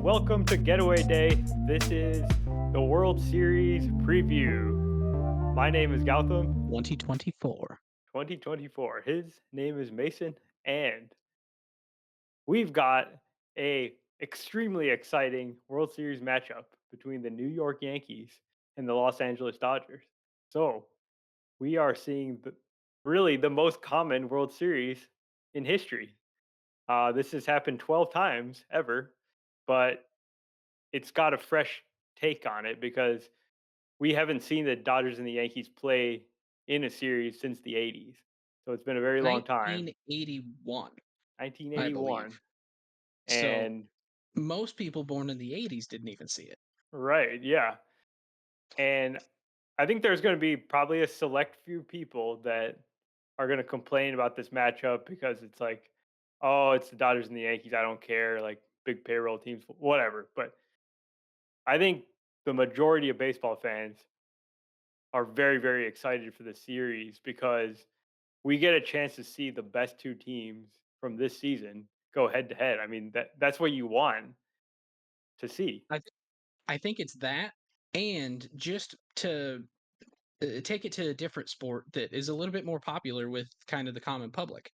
Welcome to Getaway Day. This is the World Series preview. My name is Gautam, 2024. 2024. His name is Mason, and we've got a extremely exciting World Series matchup between the New York Yankees and the Los Angeles Dodgers. So we are seeing really the most common World Series in history. This has happened 12 times ever, but it's got a fresh take on it because we haven't seen the Dodgers and the Yankees play in a series since the 80s. So it's been a very long time, 1981, I 1981. believe. So And most people born in the 80s didn't even see it. right, yeah. And I think there's going to be probably a select few people that are going to complain about this matchup because it's like, oh, it's the Dodgers and the Yankees. I don't care. Like big payroll teams, whatever. But I think the majority of baseball fans are very, very excited for the series because we get a chance to see the best two teams from this season go head to head. I mean, that's what you want to see. I th- I think it's that, and just to take it to a different sport that is a little bit more popular with kind of the common public.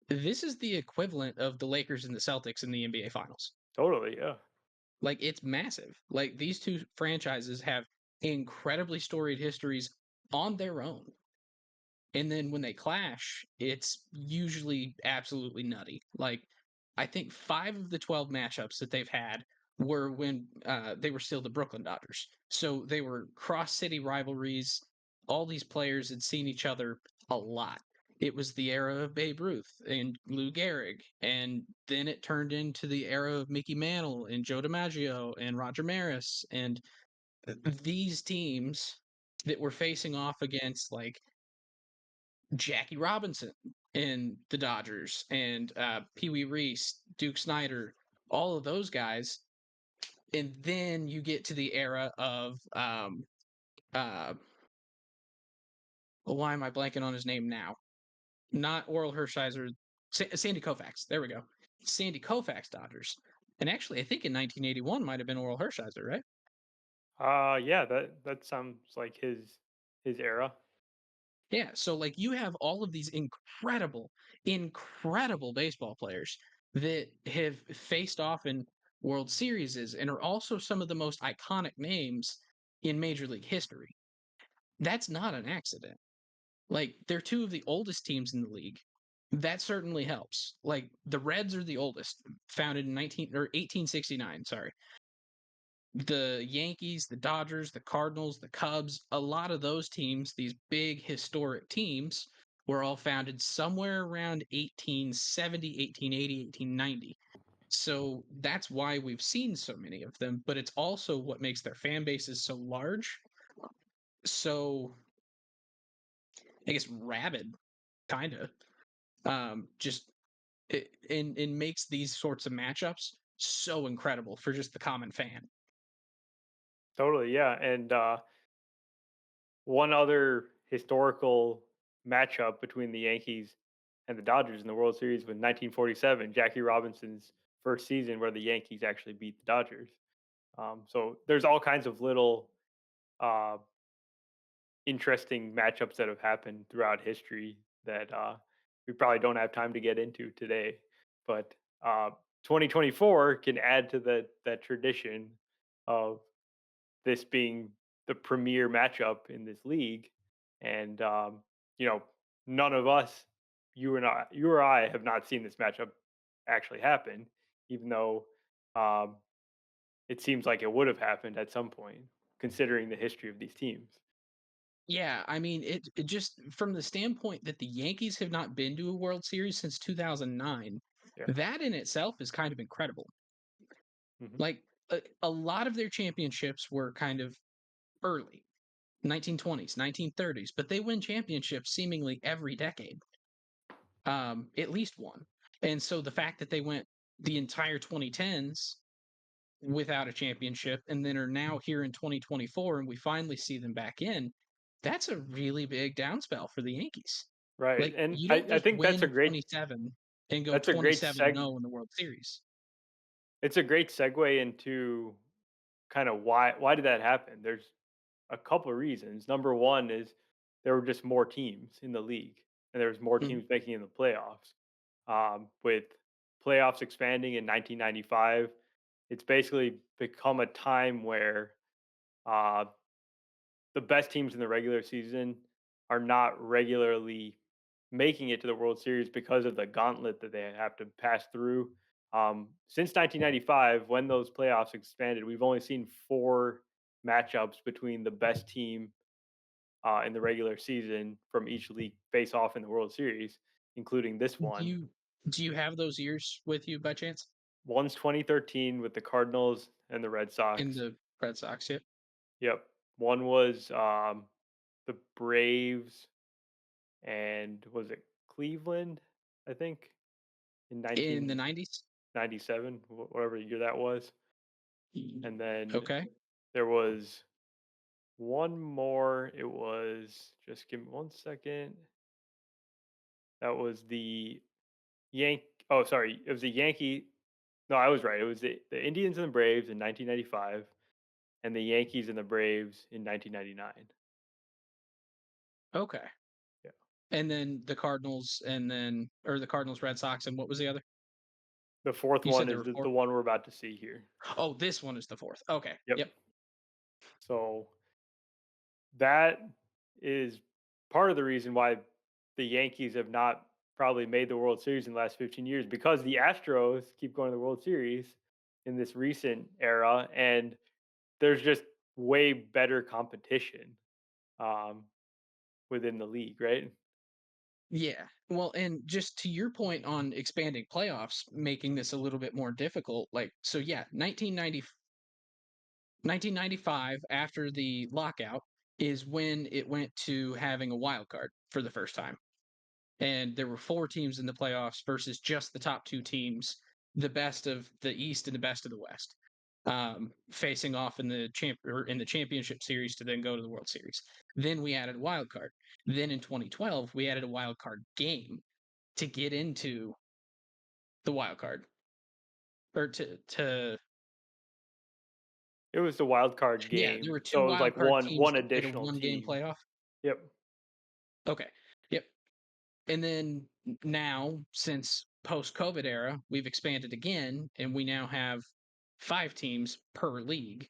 This is the equivalent of the Lakers and the Celtics in the NBA Finals. Totally, yeah. Like it's massive. Like these two franchises have incredibly storied histories on their own. And then when they clash, it's usually absolutely nutty. Like, I think 5 of the 12 matchups that they've had were when they were still the Brooklyn Dodgers. So they were cross city rivalries. All these players had seen each other a lot. It was the era of Babe Ruth and Lou Gehrig, and then it turned into the era of Mickey Mantle and Joe DiMaggio and Roger Maris, and these teams that were facing off against like Jackie Robinson in the Dodgers and Pee Wee Reese, Duke Snyder, all of those guys. And then you get to the era of uh, well, why am I blanking on his name now? Not Oral Hershiser, Sandy Koufax. There we go. Sandy Koufax Dodgers. And actually, I think in 1981 might have been Oral Hershiser, right? Yeah, that sounds like his era. Yeah, so like you have all of these incredible baseball players that have faced off in World Series and are also some of the most iconic names in Major League history. That's not an accident. Like they're two of the oldest teams in the league. That certainly helps. Like the Reds are the oldest, founded in 1869, sorry. The Yankees, the Dodgers, the Cardinals, the Cubs, a lot of those teams, these big historic teams, were all founded somewhere around 1870, 1880, 1890. So that's why we've seen so many of them, but it's also what makes their fan bases so large, so I guess rabid, kind of. Just and makes these sorts of matchups so incredible for just the common fan. Totally, yeah. And one other historical matchup between the Yankees and the Dodgers in the World Series was 1947, Jackie Robinson's first season where the Yankees actually beat the Dodgers. So there's all kinds of little uh, interesting matchups that have happened throughout history that we probably don't have time to get into today. But 2024 can add to that tradition of this being the premier matchup in this league, and you know, none of us, you or I, have not seen this matchup actually happen, even though um, it seems like it would have happened at some point, considering the history of these teams. Yeah, I mean, it just from the standpoint that the Yankees have not been to a World Series since 2009, Yeah. that in itself is kind of incredible. Hmm. Like a lot of their championships were kind of early, 1920s, 1930s, but they win championships seemingly every decade, at least one. And so the fact that they went the entire 2010s without a championship and then are now here in 2024 and we finally see them back in, that's a really big downspell for the Yankees. Right, Like and you I, don't I just think win 27 and go that's a great 27 and seg 0 in the World Series. It's a great segue into kind of why did that happen? There's a couple of reasons. Number one is there were just more teams in the league, and there was more Mm. teams making in the playoffs. With playoffs expanding in 1995, it's basically become a time where uh, the best teams in the regular season are not regularly making it to the World Series because of the gauntlet that they have to pass through. Since 1995, when those playoffs expanded, we've only seen four matchups between the best team in the regular season from each league face off in the World Series, including this Do one. you have those years with you by chance? One's 2013 with the Cardinals and the Red In Sox. the Red Sox, yep. Yep. One was the Braves and was it Cleveland? I think in In the 90s? 1997, whatever year that was. And then Okay. there was one more. It was just give me 1 second. That was the Yank. Oh, sorry. It was the Yankee. No, I was right. It was the Indians and the Braves in 1995, and the Yankees and the Braves in 1999. Okay. Yeah. And then the Cardinals and then or the Cardinals, Red Sox, and what was the other? The fourth You said one there is were the 4? one we're about to see here. Oh, this one is the 4th. Okay. Yep. Yep. So that is part of the reason why the Yankees have not probably made the World Series in the last 15 years because the Astros keep going to the World Series in this recent era, and there's just way better competition um, within the league, right? Yeah. Well, and just to your point on expanding playoffs, making this a little bit more difficult, like, so yeah, 1995, after the lockout, is when it went to having a wild card for the first time. And there were 4 teams in the playoffs versus just the top 2 teams, the best of the East and the best of the West, facing off in the championship series to then go to the World Series. Then we added a wild card. Then in 2012, we added a wild card game to get into the wild card or to It was the wild card yeah, there game, were 2 so it was wild like card one teams one that played a additional one game team. playoff. Yep. Okay. Yep. And then now, since post COVID era, we've expanded again, and we now have 5 teams per league,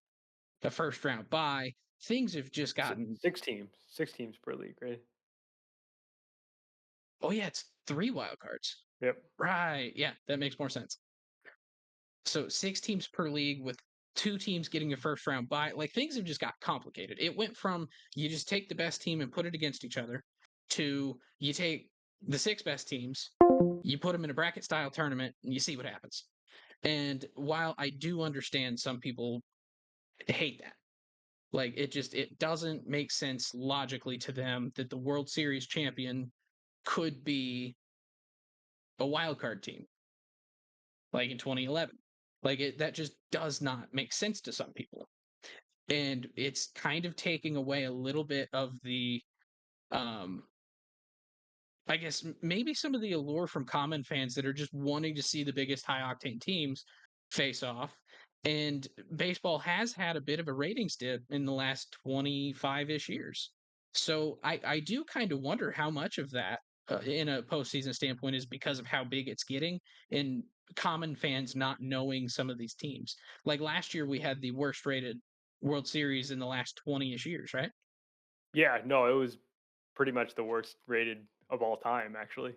a first round bye. Things have just gotten, 6 teams per league, right? oh yeah, it's 3 wild cards. Yep. Right. Yeah, that makes more sense. So 6 teams per league with 2 teams getting a first round bye. Like things have just got complicated. It went from you just take the best team and put it against each other to you take the 6 best teams, you put them in a bracket style tournament, and you see what happens. And while I do understand some people hate that, like it doesn't make sense logically to them that the World Series champion could be a wild card team like in 2011. Like that just does not make sense to some people. And it's kind of taking away a little bit of the um I guess maybe some of the allure from common fans that are just wanting to see the biggest high octane teams face off. And baseball has had a bit of a ratings dip in the last 25-ish years. So I do kind of wonder how much of that in a postseason standpoint is because of how big it's getting and common fans not knowing some of these teams. Like last year, we had the worst rated World Series in the last 20-ish years, right? Yeah. No, it was pretty much the worst rated of all time, actually.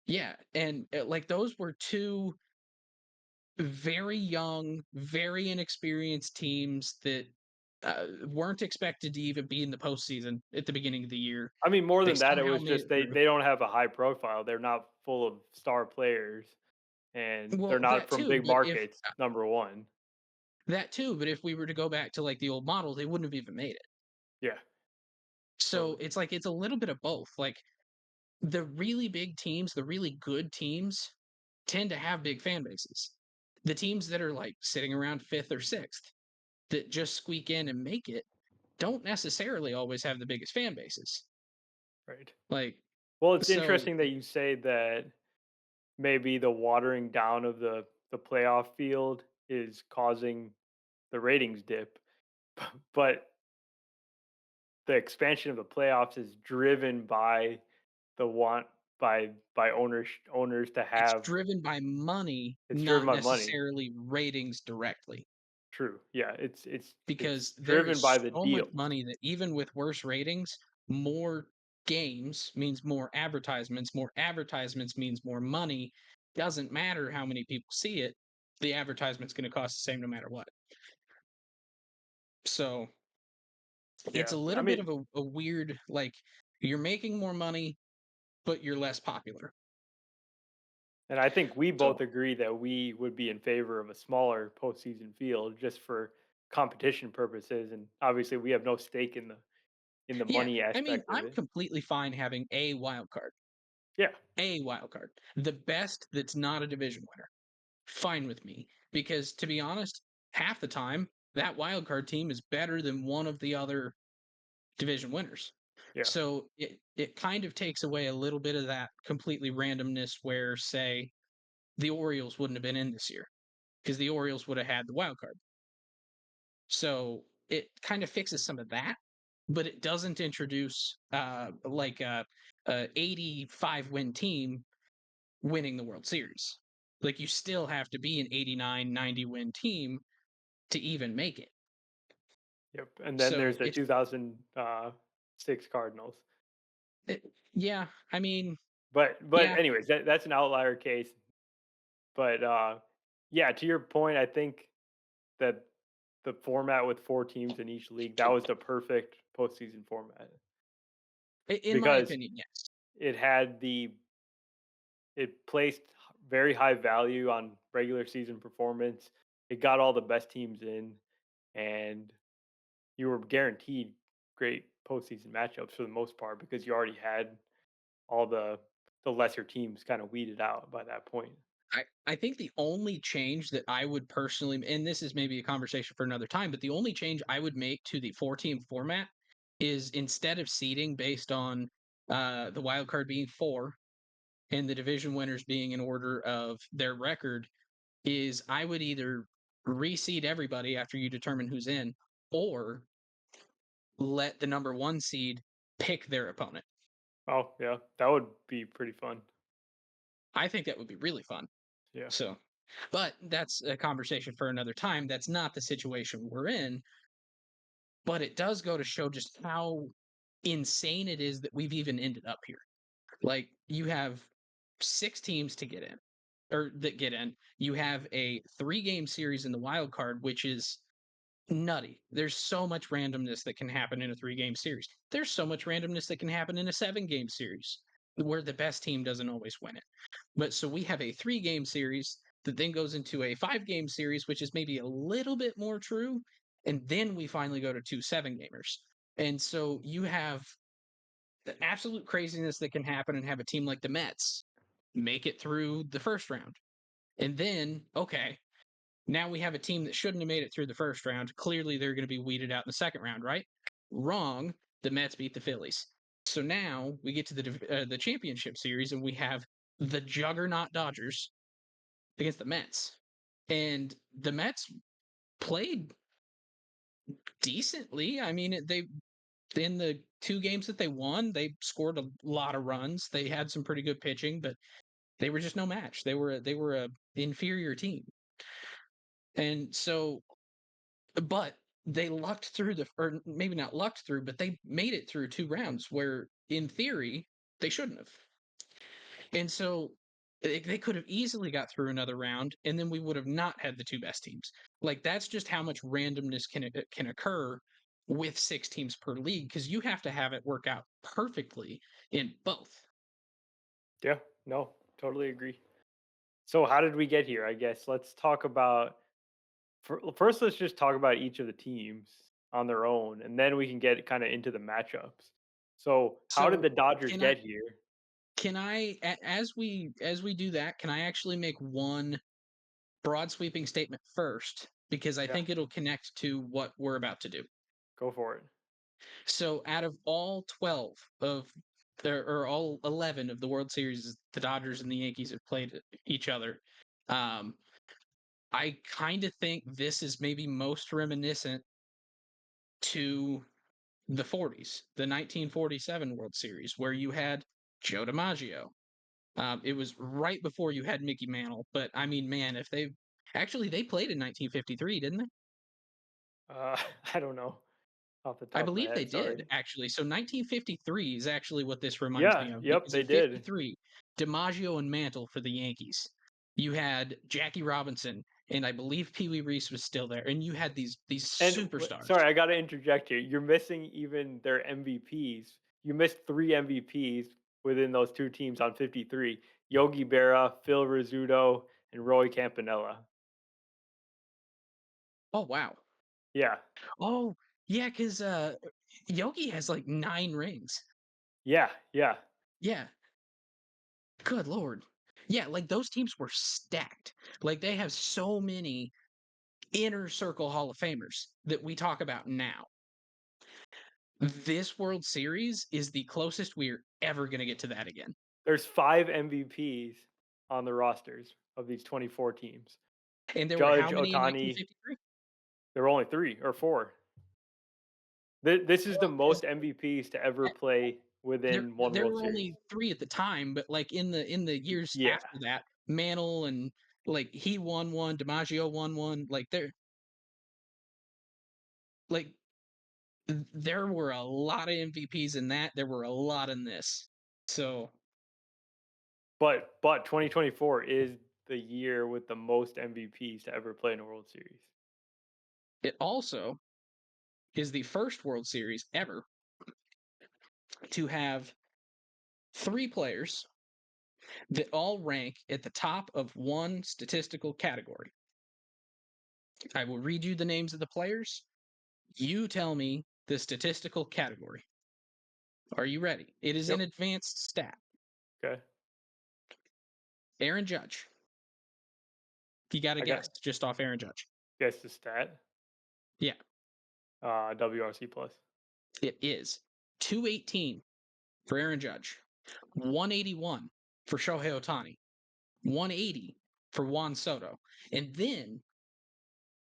Yeah. And like those were 2 very young, very inexperienced teams that weren't expected to even be in the postseason at the beginning of the year. I mean, more They than that, it somehow was made just it through. they don't have a high profile. They're not full of star players, and they're Well, not from big if markets. Number one. that too, but if we were to go back to like the old model, they wouldn't have even made it. Yeah. So Totally. it's like it's a little bit of both. Like the really big teams, the really good teams tend to have big fan bases. The teams that are like sitting around 5th or 6th that just squeak in and make it don't necessarily always have the biggest fan bases. Right. Like, Well, it's so interesting that you say that maybe the watering down of the the playoff field is causing the ratings dip, but the expansion of the playoffs is driven by the want by owners to It's have. driven by money, It's driven not by money. necessarily ratings directly, True. Yeah, it's because there driven by is the so much deals. money that even with worse ratings, more games means more advertisements. More advertisements means more money. Doesn't matter how many people see it, the advertisement's going to cost the same no matter what. So it's Yeah, a I little bit mean, of a weird, like, you're making more money, but you're less popular. and I think we So both agree that we would be in favor of a smaller postseason field just for competition purposes, and obviously we have no stake in the yeah, money I mean, aspect of I'm it. completely fine having a wild card. Yeah, A wild card. The best that's not a division winner. Fine with me. Because to be honest, half the time, that wild card team is better than one of the other division winners. yeah, So it kind of takes away a little bit of that completely randomness where, say, the Orioles wouldn't have been in this year because the Orioles would have had the wild card. So it kind of fixes some of that, but it doesn't introduce like a 85 win team winning the World Series. Like, you still have to be an 89, 90 win team to even make it. yep. And then there's So the it's 2006 Cardinals. it, yeah, I mean, But yeah, anyways, that's an outlier case. But yeah, to your point, I think that the format with 4 teams in each league, that was the perfect postseason format in my because opinion, yes. it had the it placed very high value on regular season performance. It got all the best teams in, and you were guaranteed great postseason matchups for the most part because you already had all the lesser teams kind of weeded out by that point. I think the only change that I would personally, and this is maybe a conversation for another time, but the only change I would make to the 4 team format is, instead of seeding based on the wild card being four and the division winners being in order of their record, is I would either reseed everybody after you determine who's in, or let the number one seed pick their opponent. Oh yeah, that would be pretty fun. I think that would be really fun. Yeah, So, but that's a conversation for another time. That's not the situation we're in, but it does go to show just how insane it is that we've even ended up here. Like, you have 6 teams to get in, or that get in. You have a 3 game series in the wild card, which is nutty. There's so much randomness that can happen in a 3 game series. There's so much randomness that can happen in a 7 game series where the best team doesn't always win it. But so we have a 3 game series that then goes into a 5 game series, which is maybe a little bit more true. And then we finally go to 2 7 gamers. And so you have the absolute craziness that can happen and have a team like the Mets make it through the first round. And then, okay, now we have a team that shouldn't have made it through the first round. Clearly, they're going to be weeded out in the second round, right? Wrong. The Mets beat the Phillies. So now we get to the championship series, and we have the juggernaut Dodgers against the Mets, and the Mets played decently. I mean, they, in the 2 games that they won, they scored a lot of runs. They had some pretty good pitching, but they were just no match. They were a inferior team, and so, but they lucked through or maybe not lucked through, but they made it through 2 rounds where, in theory, they shouldn't have. And so they could have easily got through another round, and then we would have not had the 2 best teams. Like, that's just how much randomness can occur with 6 teams per league, because you have to have it work out perfectly in both. yeah, no, totally agree. So how did we get here? I guess let's talk about first. Let's just talk about each of the teams on their own, and then we can get kind of into the matchups. So how did So the Dodgers can I get here? as we do that, can I actually make one broad sweeping statement first, because I Yeah, think it'll connect to what we're about to do. go for it. So, out of all 12 of or all 11 of the World Series the Dodgers and the Yankees have played each other, um, I kind of think this is maybe most reminiscent to the 40s, the 1947 World Series, where you had Joe DiMaggio. It was right before you had Mickey Mantle, but I mean, man, if they actually they played in 1953, didn't they? Uh, I don't know off the I top of my believe they head. did Sorry. actually. So 1953 is actually what this reminds Yeah. me of Yep. because They in did. 53, DiMaggio and Mantle for the Yankees. You had Jackie Robinson, and I believe Pee Wee Reese was still there, and you had these And superstars. sorry, I got to interject here. You're missing even their MVPs. You missed three MVPs within those two teams on 53: Yogi Berra, Phil Rizzuto, and Roy Campanella. Oh wow. Yeah. Oh yeah, because Yogi has like 9 rings. Yeah. Yeah. Yeah, good lord. Yeah, like those teams were stacked. Like they have so many inner circle Hall of Famers that we talk about now. This World Series is the closest we're ever going to get to that again. There's five MVPs on the rosters of these 24 teams. And there were how Judge, many in Otani, 1953? there were only three or four. This is the Well, because most MVPs to ever play there within one there World were Series. only 3 at the time, but like in the years Yeah, after that, Mantle and like he won one, DiMaggio won one, like there were a lot of MVPs in that. There were a lot in this. So but 2024 is the year with the most MVPs to ever play in a World Series. it also is the first World Series ever to have 3 players that all rank at the top of one statistical category. I will read you the names of the players. You tell me the statistical category. Are you ready? It is an Yep. advanced stat. Okay. Aaron Judge. You got to I got guess just off Aaron Judge. guess the stat. Yeah, WRC plus. it is 218 for Aaron Judge, 181 for Shohei Ohtani, 180 for Juan Soto. And then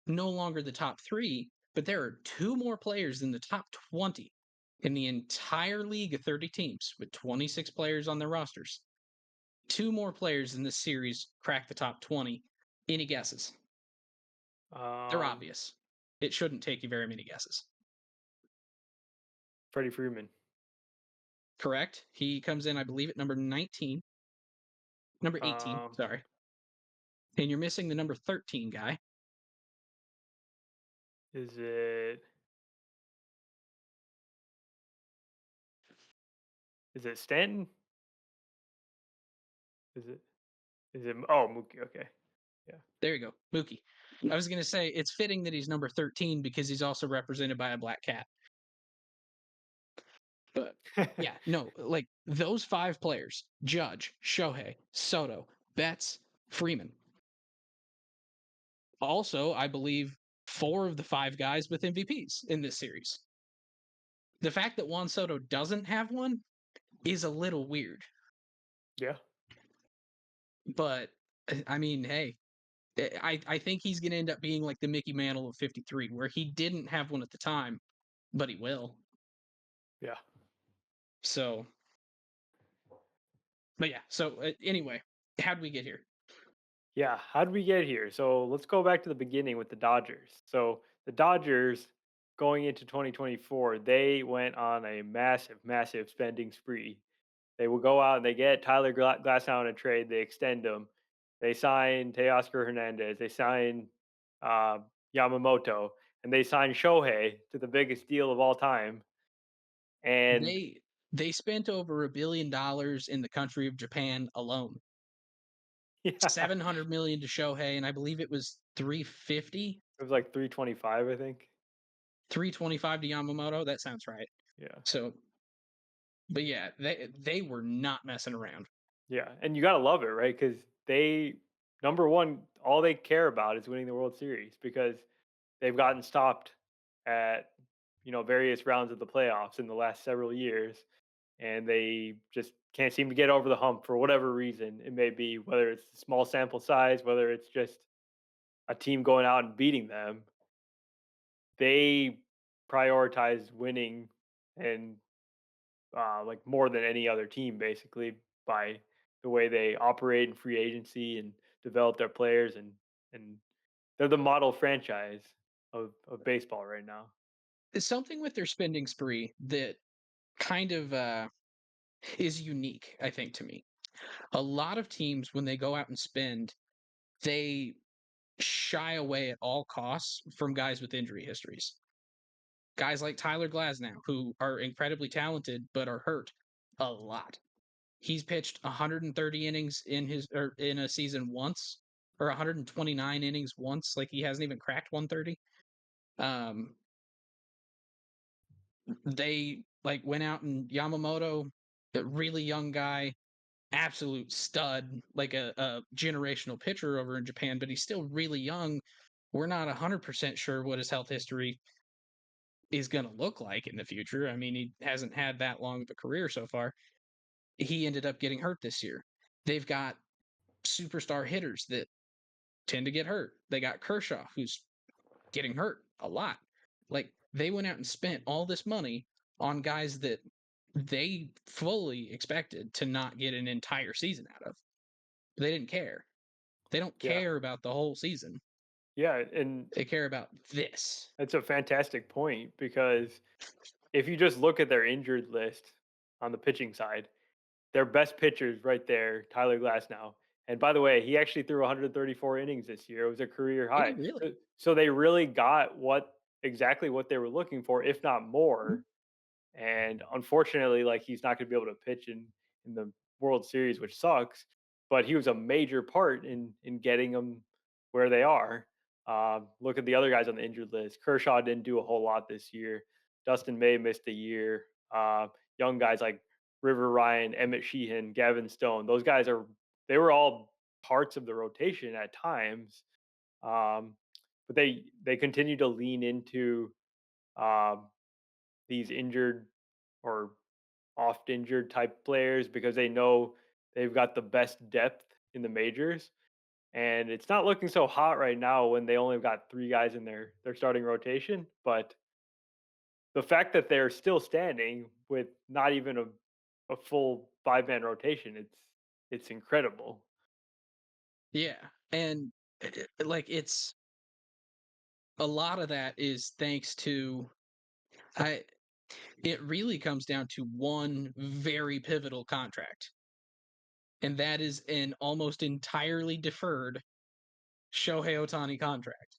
no longer the top 3, but there are 2 more players in the top 20 in the entire league of 30 teams with 26 players on their rosters. 2 more players in this series crack the top 20. Any guesses? They're Um, obvious. It shouldn't take you very many guesses. Freddie Freeman. Correct? He comes in, I believe, at number 19, number 18, Um, sorry. And you're missing the number 13 guy. is it is it Stanton? Is it oh, Mookie? Okay. Yeah. There you go, Mookie. I was going to say it's fitting that he's number 13 because he's also represented by a black cat. But yeah, no, like those 5 players: Judge, Shohei, Soto, Betts, Freeman. Also, I believe 4 of the 5 guys with MVPs in this series. The fact that Juan Soto doesn't have one is a little weird, Yeah. but I mean, hey, I think he's going to end up being like the Mickey Mantle of 53, where he didn't have one at the time, but he will. Yeah. So, but yeah. So anyway, how'd we get here? Yeah, how did we get here? So let's go back to the beginning with the Dodgers. So the Dodgers going into 2024, they went on a massive, massive spending spree. They will go out and they get Tyler Glasnow in a trade. They extend him. They sign Teoscar Hernandez. They sign uh, Yamamoto, and they sign Shohei to the biggest deal of all time. And They they spent over $1 billion in the country of Japan alone. yeah, 700 million to Shohei, and I believe it was 350, it was like 325, I think. 325 to Yamamoto. That sounds right. Yeah. So, but yeah, they were not messing around. Yeah, and you gotta love it, right? Because they number one, all they care about is winning the World Series because they've gotten stopped at various rounds of the playoffs in the last several years, and they just can't seem to get over the hump for whatever reason. It may be whether it's small sample size, whether it's just a team going out and beating them. They prioritize winning and like more than any other team, basically by the way they operate in free agency and develop their players, and they're the model franchise of baseball right now. It's something with their spending spree that kind of is unique, I think, to me. A lot of teams, when they go out and spend, they shy away at all costs from guys with injury histories. Guys like Tyler Glasnow, who are incredibly talented but are hurt a lot. He's pitched 130 innings in his or in a season once, or 129 innings once. Like he hasn't even cracked 130. Um, they like went out and Yamamoto, a really young guy, absolute stud, like a generational pitcher over in Japan, but he's still really young. We're not 100% sure what his health history is going to look like in the future. I mean, he hasn't had that long of a career so far. He ended up getting hurt this year. They've got superstar hitters that tend to get hurt. They got Kershaw, who's getting hurt a lot. Like they went out and spent all this money on guys that they fully expected to not get an entire season out of. They didn't care. They don't Yeah, care about the whole season. yeah, and They care about this. it's a fantastic point because if you just look at their injured list on the pitching side, their best pitchers right there, Tyler Glasnow. And by the way, he actually threw 134 innings this year. It was a career Did high. he really? So they really got exactly what they were looking for, if not Mhm. more. And unfortunately, like he's not going to be able to pitch in the World Series, which sucks. But he was a major part in getting them where they are. Look at the other guys on the injured list. Kershaw didn't do a whole lot this year. Dustin May missed a year. Young guys like River Ryan, Emmett Sheehan, Gavin Stone. Those guys they were all parts of the rotation at times. Um, but they continue to lean into um, these injured or oft injured type players because they know they've got the best depth in the majors. And it's not looking so hot right now when they only got three guys in their starting rotation. But the fact that they're still standing with not even a full 5 man rotation, it's incredible. Yeah. And like it's a lot of that is thanks to I it really comes down to one very pivotal contract. And that is an almost entirely deferred Shohei Ohtani contract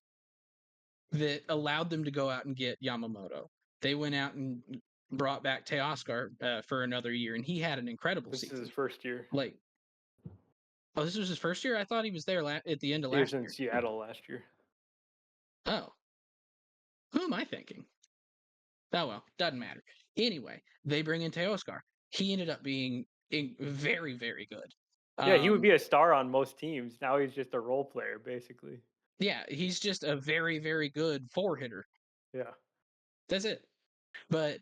that allowed them to go out and get Yamamoto. They went out and brought back Teoscar for another year, and he had an incredible This is his season. first year. Like, oh, this was his first year. I thought he was there at the end of He was last in year. Seattle last year. Oh, who am I thinking? Oh well, doesn't matter. Anyway, they bring in Teoscar. He ended up being very, very good. Yeah, he would Um, be a star on most teams. Now he's just a role player, basically. yeah, he's just a very, very good four hitter. Yeah. That's it. But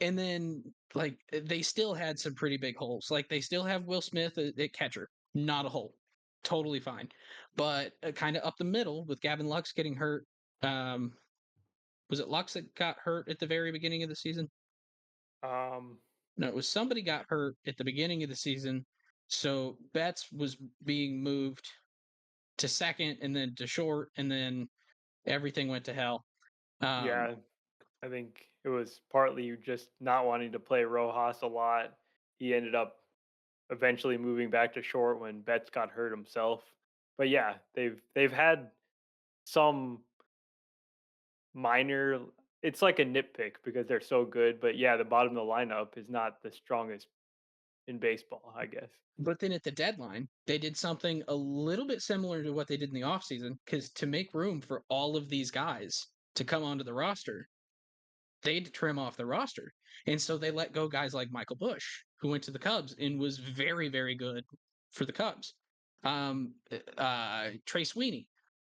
and then like they still had some pretty big holes. Like they still have Will Smith at catcher, not a hole, totally fine. But kind of up the middle with Gavin Lux getting hurt. Um, was it Lux that got hurt at the very beginning of the season? Um, No, it was somebody got hurt at the beginning of the season. So Betts was being moved to second and then to short, and then everything went to hell. Um, yeah, I think it was partly just not wanting to play Rojas a lot. He ended up eventually moving back to short when Betts got hurt himself. But yeah, they've had some minor, it's like a nitpick because they're so good, but yeah, the bottom of the lineup is not the strongest in baseball, I guess. But then at the deadline, they did something a little bit similar to what they did in the offseason because to make room for all of these guys to come onto the roster, they'd trim off the roster. And so they let go guys like Michael Bush, who went to the Cubs and was very, very good for the Cubs. Trey Sweeney,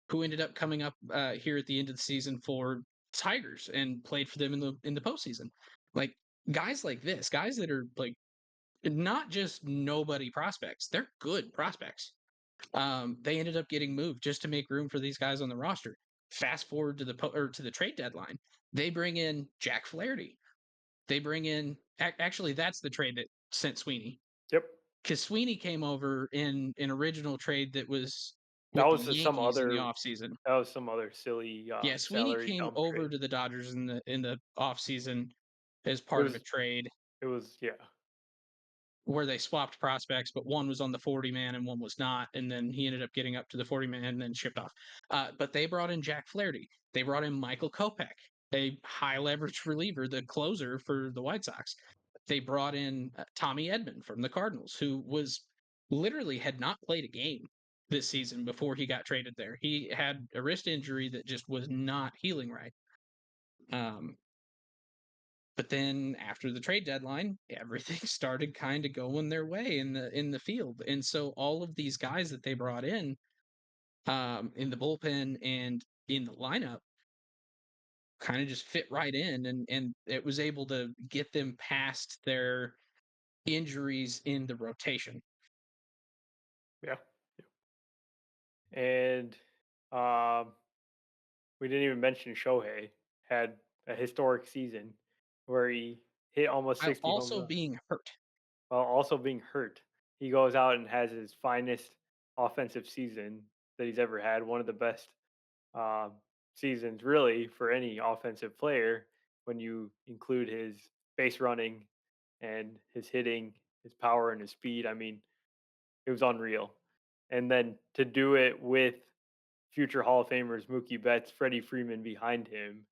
who ended up coming up here at the end of the season for Tigers and played for them in the postseason. Like guys like this, guys that are like not just nobody prospects, they're good prospects. They ended up getting moved just to make room for these guys on the roster. Fast forward to to the trade deadline, they bring in Jack Flaherty. They bring in actually that's the trade that sent Sweeney, Yep. because Sweeney came over in an original trade that was That with the was just some Yankees in the other offseason. that was some other silly Yeah, Sweeney salary came dump over trade. to the Dodgers in the offseason as It part of a was trade it was yeah. where they swapped prospects, but one was on the 40 man and one was not. And then he ended up getting up to the 40 man and then shipped off. But they brought in Jack Flaherty. They brought in Michael Kopech, a high leverage reliever, the closer for the White Sox. They brought in Tommy Edman from the Cardinals, who was literally had not played a game this season before he got traded there. He had a wrist injury that just was not healing right. Um, but then after the trade deadline, everything started kind of going their way in the field. And so all of these guys that they brought in the bullpen and in the lineup kind of just fit right in, and it was able to get them past their injuries in the rotation. Yeah. And um we didn't even mention Shohei had a historic season where he hit almost While 60 home also runs being hurt. while also being hurt. He goes out and has his finest offensive season that he's ever had, one of the best um, seasons really for any offensive player when you include his base running and his hitting, his power and his speed. I mean, it was unreal. And then to do it with future Hall of Famers Mookie Betts, Freddie Freeman behind him,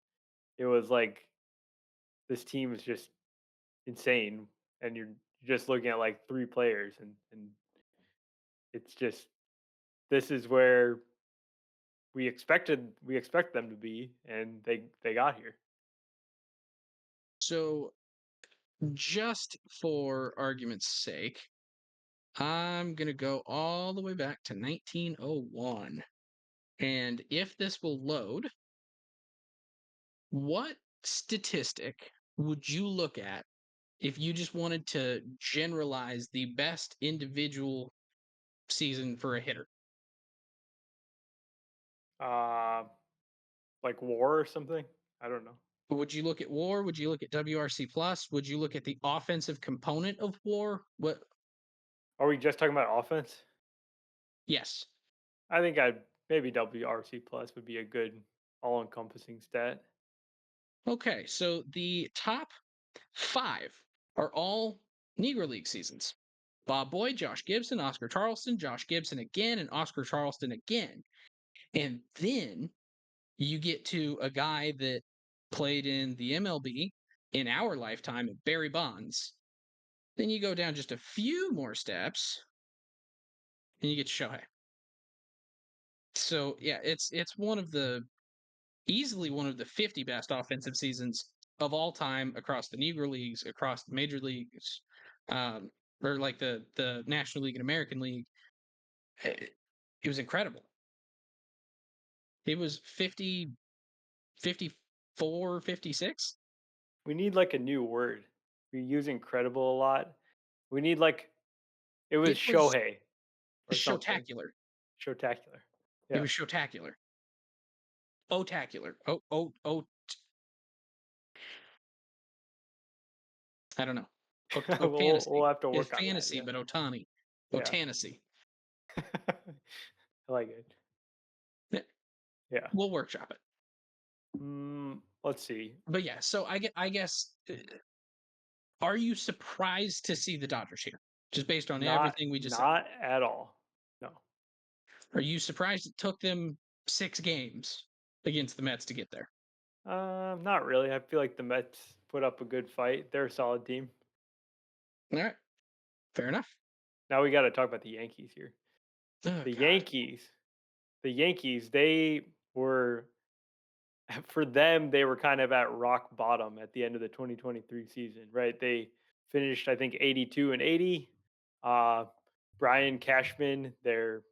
it was like this team is just insane. And you're just looking at like three players, and it's just this is where we expect them to be, and they got here. So just for argument's sake, I'm going to go all the way back to 1901. And if this will load, what statistic would you look at if you just wanted to generalize the best individual season for a hitter? Uh, like WAR or something. I don't know. Would you look at WAR? Would you look at WRC plus? Would you look at the offensive component of WAR? What? Are we just talking about offense? Yes. I think I'd maybe WRC plus would be a good all encompassing stat. Okay, so the top five are all Negro League seasons. Bob Boyd, Josh Gibson, Oscar Charleston, Josh Gibson again, and Oscar Charleston again. And then you get to a guy that played in the MLB in our lifetime, Barry Bonds. Then you go down just a few more steps, and you get to Shohei. So yeah, it's one of the easily one of the 50 best offensive seasons of all time across the Negro leagues, across the major leagues, um, or like the National League and American League. It was incredible. It was 50, 54, 56. We need like a new word. We use incredible a lot. We need like it was It was Shohei or something. showtacular. Showtacular. It Yeah. was showtacular. Otacular. Oh, I don't know. We'll Otanasy have to is work on that. fantasy, Yeah. but Otani. Yeah. Otanasy. I like it. Yeah. We'll workshop it. Let's see. But yeah, so I guess are you surprised to see the Dodgers here? Just based on everything we just said. Not at all. No. Are you surprised it took them 6 games against the Mets to get there? Not really. I feel like the Mets put up a good fight. They're a solid team. All right, fair enough. Now we got to talk about the Yankees here. Oh The God. Yankees, the Yankees, they were for them they were kind of at rock bottom at the end of the 2023 season, right? They finished I think 82 and 80. Uh Brian Cashman, their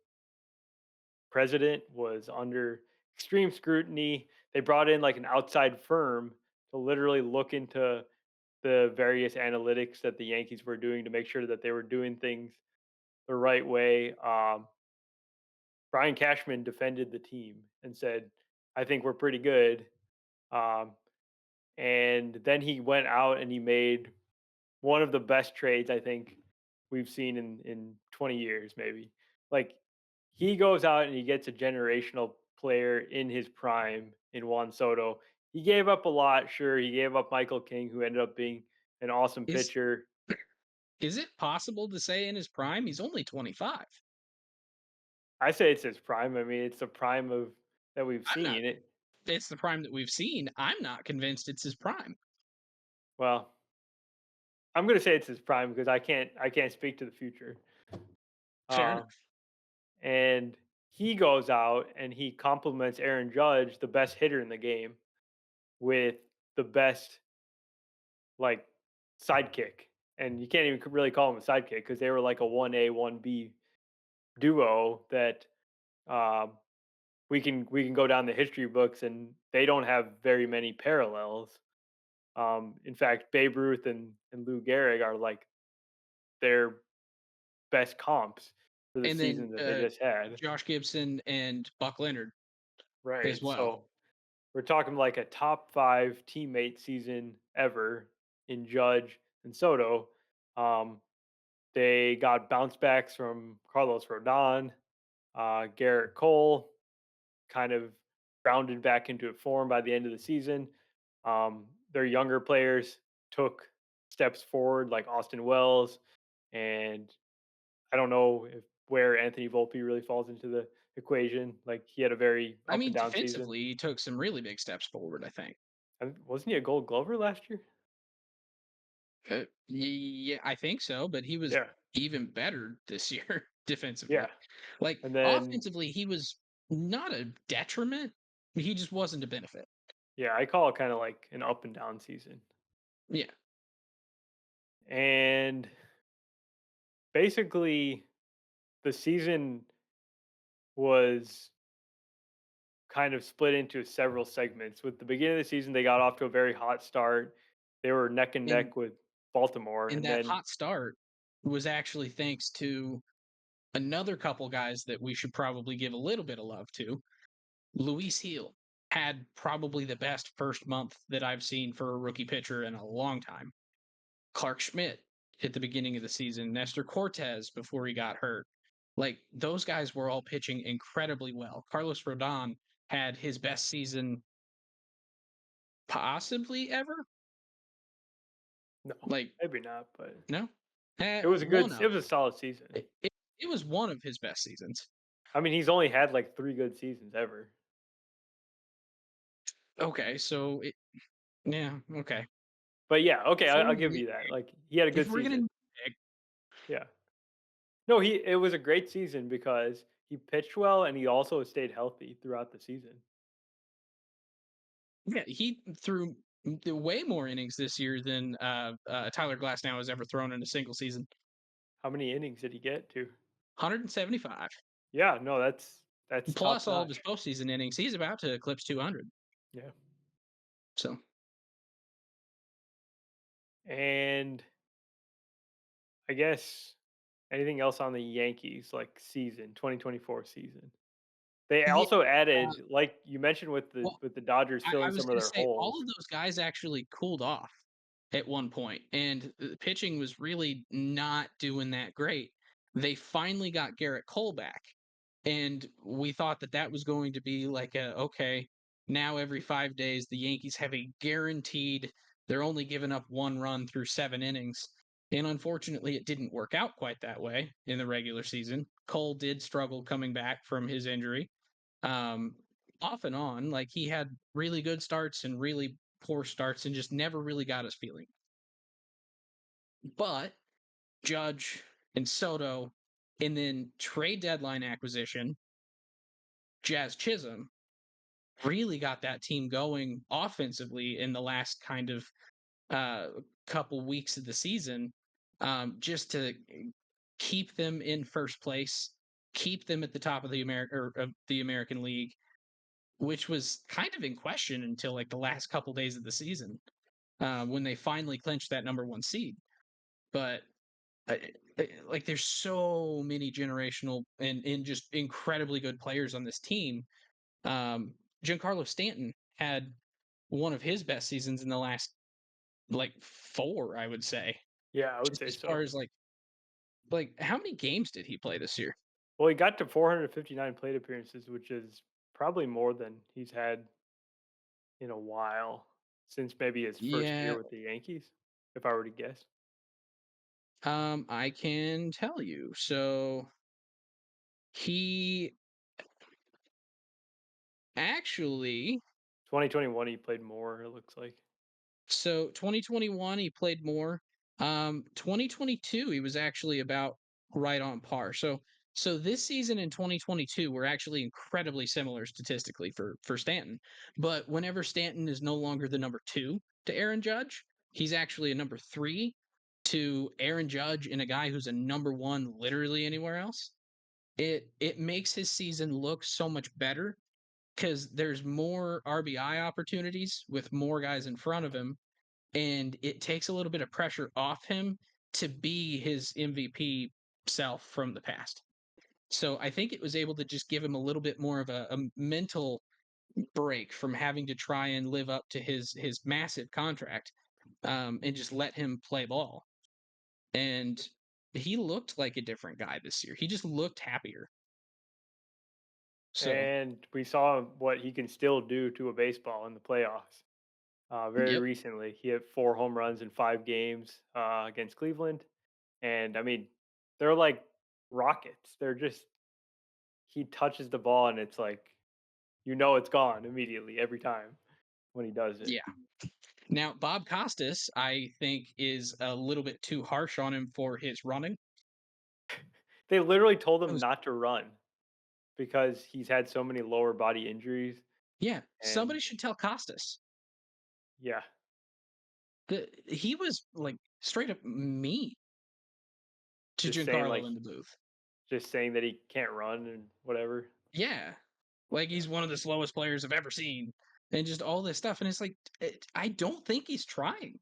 president, was under extreme scrutiny. They brought in like an outside firm to literally look into the various analytics that the Yankees were doing to make sure that they were doing things the right way. Brian Cashman defended the team and said, "I think we're pretty good." Um, and then he went out and he made one of the best trades I think we've seen in 20 years, maybe. Like he goes out and he gets a generational player in his prime in Juan Soto. He gave up a lot, sure. He gave up Michael King, who ended up being an awesome Is pitcher. is it possible to say in his prime? He's only 25. I say it's his prime. I mean, it's the prime of that we've I'm not. seen. It It's the prime that we've seen. I'm not convinced it's his prime. well, I'm gonna say it's his prime because I can't speak to the future. Fair Uh, enough. and he goes out and he compliments Aaron Judge, the best hitter in the game, with the best like sidekick. And you can't even really call him a sidekick because they were like a 1A, 1B duo that um, we can go down the history books and they don't have very many parallels. In fact, Babe Ruth and Lou Gehrig are like their best comps for the And then season that they just had. Josh Gibson and Buck Leonard as Right. well. So we're talking like a top five teammate season ever in Judge and Soto. Um, they got bounce backs from Carlos Rodon, Garrett Cole, kind of rounded back into form by the end of the season. Their younger players took steps forward, like Austin Wells, and I don't know if where Anthony Volpe really falls into the equation. Like he had a very I up and mean, down season. defensively, he took some really big steps forward, I think. And wasn't he a Gold Glover last year? Yeah, I think so, but he was Yeah, even better this year yeah. defensively. Like And then offensively, he was not a detriment. He just wasn't a benefit. yeah, I call it kind of like an up and down season. Yeah. And basically, the season was kind of split into several segments. With the beginning of the season, they got off to a very hot start. They were neck and And neck with Baltimore, and and that then hot start was actually thanks to another couple guys that we should probably give a little bit of love to. Luis Heel had probably the best first month that I've seen for a rookie pitcher in a long time. Clark Schmidt at the beginning of the season, Nestor Cortez before he got hurt. Like those guys were all pitching incredibly well. Carlos Rodon had his best season possibly ever. no, Like, maybe not, but no, it one it of was a solid season. it was one of his best seasons. I mean, he's only had like three good seasons ever. Okay, so yeah, okay. But yeah, okay, If I'll we're give you that. Like he had a if good we're gonna season. Yeah. No, he it was a great season because he pitched well and he also stayed healthy throughout the season. yeah, he threw way more innings this year than Tyler Glasnow has ever thrown in a single season. How many innings did he get to? 175 Yeah, no, that's top plus all of his notch. postseason innings. He's about to eclipse 200. Yeah. So And I guess anything else on the Yankees like season, 2024 season. They yeah, also added, like you mentioned well, with the Dodgers I filling was some of going to their say all holes. of those guys actually cooled off at one point, and the pitching was really not doing that great. They finally got Garrett Cole back, and we thought that that was going to be like a okay. Now every 5 days, the Yankees have a guaranteed. They're only giving up one run through 7 innings, and unfortunately, it didn't work out quite that way in the regular season. Cole did struggle coming back from his injury, um, off and on. Like he had really good starts and really poor starts and just never really got his feeling. But Judge and Soto, and then trade deadline acquisition, Jazz Chisholm really got that team going offensively in the last kind of uh, couple weeks of the season, just to keep them in first place, keep them at the top of the American League, which was kind of in question until like the last couple days of the season when they finally clinched that number one seed. But like there's so many generational and just incredibly good players on this team. Giancarlo Stanton had one of his best seasons in the last like four, I would say. Yeah, I would Just say as far so. as like how many games did he play this year? Well, he got to 459 plate appearances, which is probably more than he's had in a while since maybe his first year Yeah, with the Yankees, if I were to guess. I can tell you. So he actually 2021, he played more, it looks like. So 2021 he played more. 2022 he was actually about right on par. So this season in 2022 were actually incredibly similar statistically for Stanton. But whenever Stanton is no longer the number 2 to Aaron Judge, he's actually a number 3 to Aaron Judge and a guy who's a number 1 literally anywhere else. It makes his season look so much better because there's more RBI opportunities with more guys in front of him, and it takes a little bit of pressure off him to be his MVP self from the past. So I think it was able to just give him a little bit more of a mental break from having to try and live up to his massive contract, and just let him play ball. And he looked like a different guy this year. He just looked happier. So, And we saw what he can still do to a baseball in the playoffs. Very yep, recently, he hit 4 home runs in 5 games against Cleveland. And I mean, they're like rockets. They're just, he touches the ball and it's like, it's gone immediately every time when he does it. yeah. Now Bob Costas, I think, is a little bit too harsh on him for his running. They literally told him not to run because he's had so many lower body injuries. Yeah, And somebody should tell Costas. yeah, He was like straight up mean to just saying Giancarlo like, in the booth. just saying that he can't run and whatever. Yeah, like he's one of the slowest players I've ever seen, and just all this stuff. And it's like, I don't think he's trying.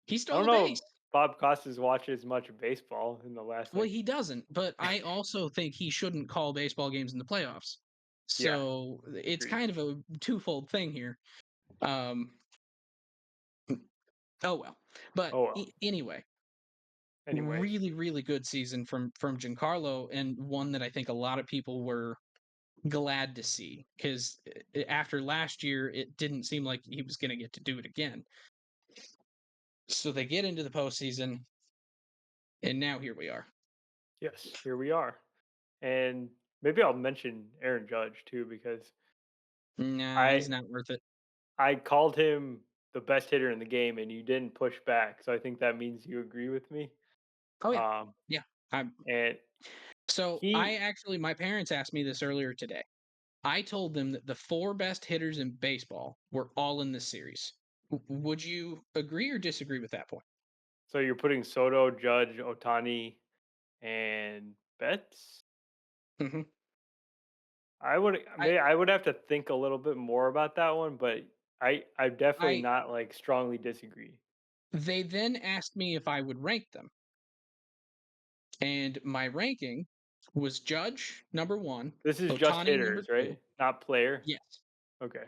He I stole don't a know base. if Bob Costas watches much baseball in the last Well, like, he doesn't, but I also think he shouldn't call baseball games in the playoffs. yeah, So it's agreed. kind of a twofold thing here. Um, oh well. But Oh well. anyway, Anyway, really, really good season from Giancarlo, and one that I think a lot of people were glad to see because after last year, it didn't seem like he was going to get to do it again. So they get into the postseason, and now here we are. yes, here we are. And maybe I'll mention Aaron Judge too because Nah, he's I not worth it. I called him the best hitter in the game and you didn't push back. So I think that means you agree with me. Oh yeah, Um yeah. I and so I he actually my parents asked me this earlier today. I told them that the four best hitters in baseball were all in this series. Would you agree or disagree with that point? so you're putting Soto, Judge, Otani, and Betts? Hmm. I I would have to think a little bit more about that one, but I'm definitely I not like strongly disagree. They then asked me if I would rank them, and my ranking was Judge number 1, This is just Ohtani number hitters, 2. right? Not player. Yes, Okay.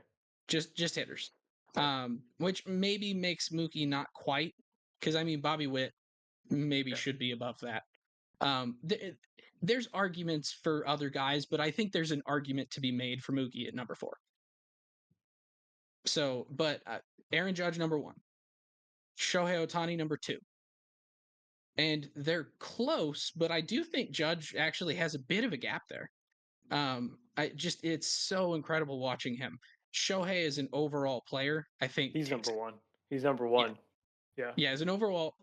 just hitters. Okay. Which maybe makes Mookie not quite, because I mean Bobby Witt maybe Okay. should be above that. There's arguments for other guys, but I think there's an argument to be made for Mookie at number 4. So, but Aaron Judge number 1, Shohei Ohtani number 2, and they're close, but I do think Judge actually has a bit of a gap there. I just It's so incredible watching him. Shohei is an overall player, I think He's takes number one. He's number yeah. one. Yeah. Yeah, as an overall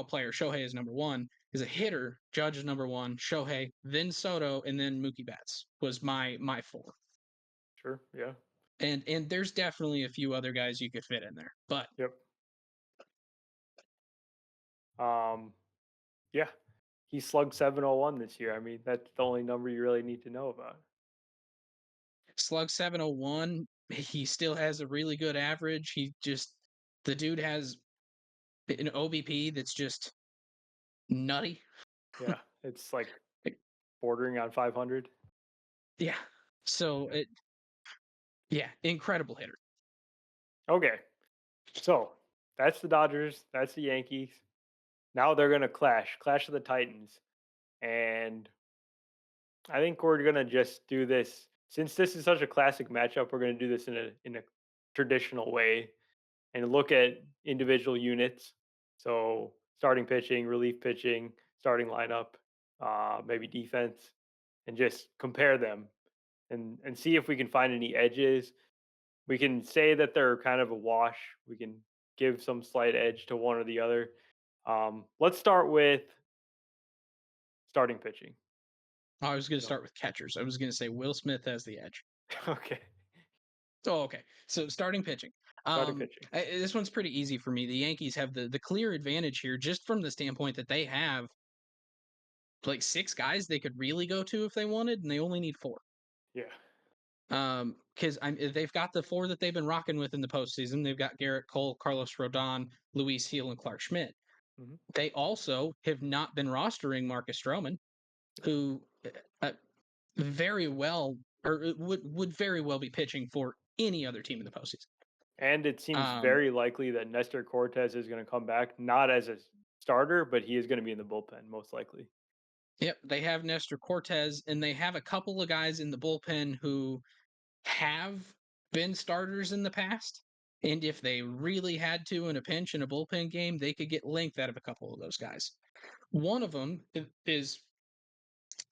player, Shohei is number 1. As a hitter, Judge is number 1, Shohei, then Soto, and then Mookie Betts was my 4. Sure. Yeah. And there's definitely a few other guys you could fit in there. But Yep. Um. Yeah. He slugged 701 this year. I mean, that's the only number you really need to know about. slug 701, he still has a really good average. The dude has an OBP that's just nutty. Yeah, it's like Like, bordering on 500. yeah. So it yeah, incredible hitter. Okay, so that's the Dodgers. That's the Yankees. Now they're gonna clash of the Titans, and I think we're gonna just do this since this is such a classic matchup. We're gonna do this in a traditional way and look at individual units. So starting pitching, relief pitching, starting lineup, maybe defense, and just compare them and see if we can find any edges. We can say that they're kind of a wash. We can give some slight edge to one or the other. Let's start with starting pitching. I was going to So, start with catchers. I was going to say Will Smith has the edge. okay, Oh, okay. So starting pitching. starting pitching. This one's pretty easy for me. The Yankees have the clear advantage here, just from the standpoint that they have like six guys they could really go to if they wanted, and they only need four. Yeah. Because they've got the four that they've been rocking with in the postseason. They've got Garrett Cole, Carlos Rodon, Luis Heel, and Clark Schmidt. Hmm. They also have not been rostering Marcus Stroman, who uh, very well or would very well be pitching for any other team in the postseason. And it seems Um, very likely that Nestor Cortez is going to come back, not as a starter, but he is going to be in the bullpen, most likely. yep, they have Nestor Cortez, and they have a couple of guys in the bullpen who have been starters in the past. And if they really had to in a pinch in a bullpen game, they could get length out of a couple of those guys. One of them is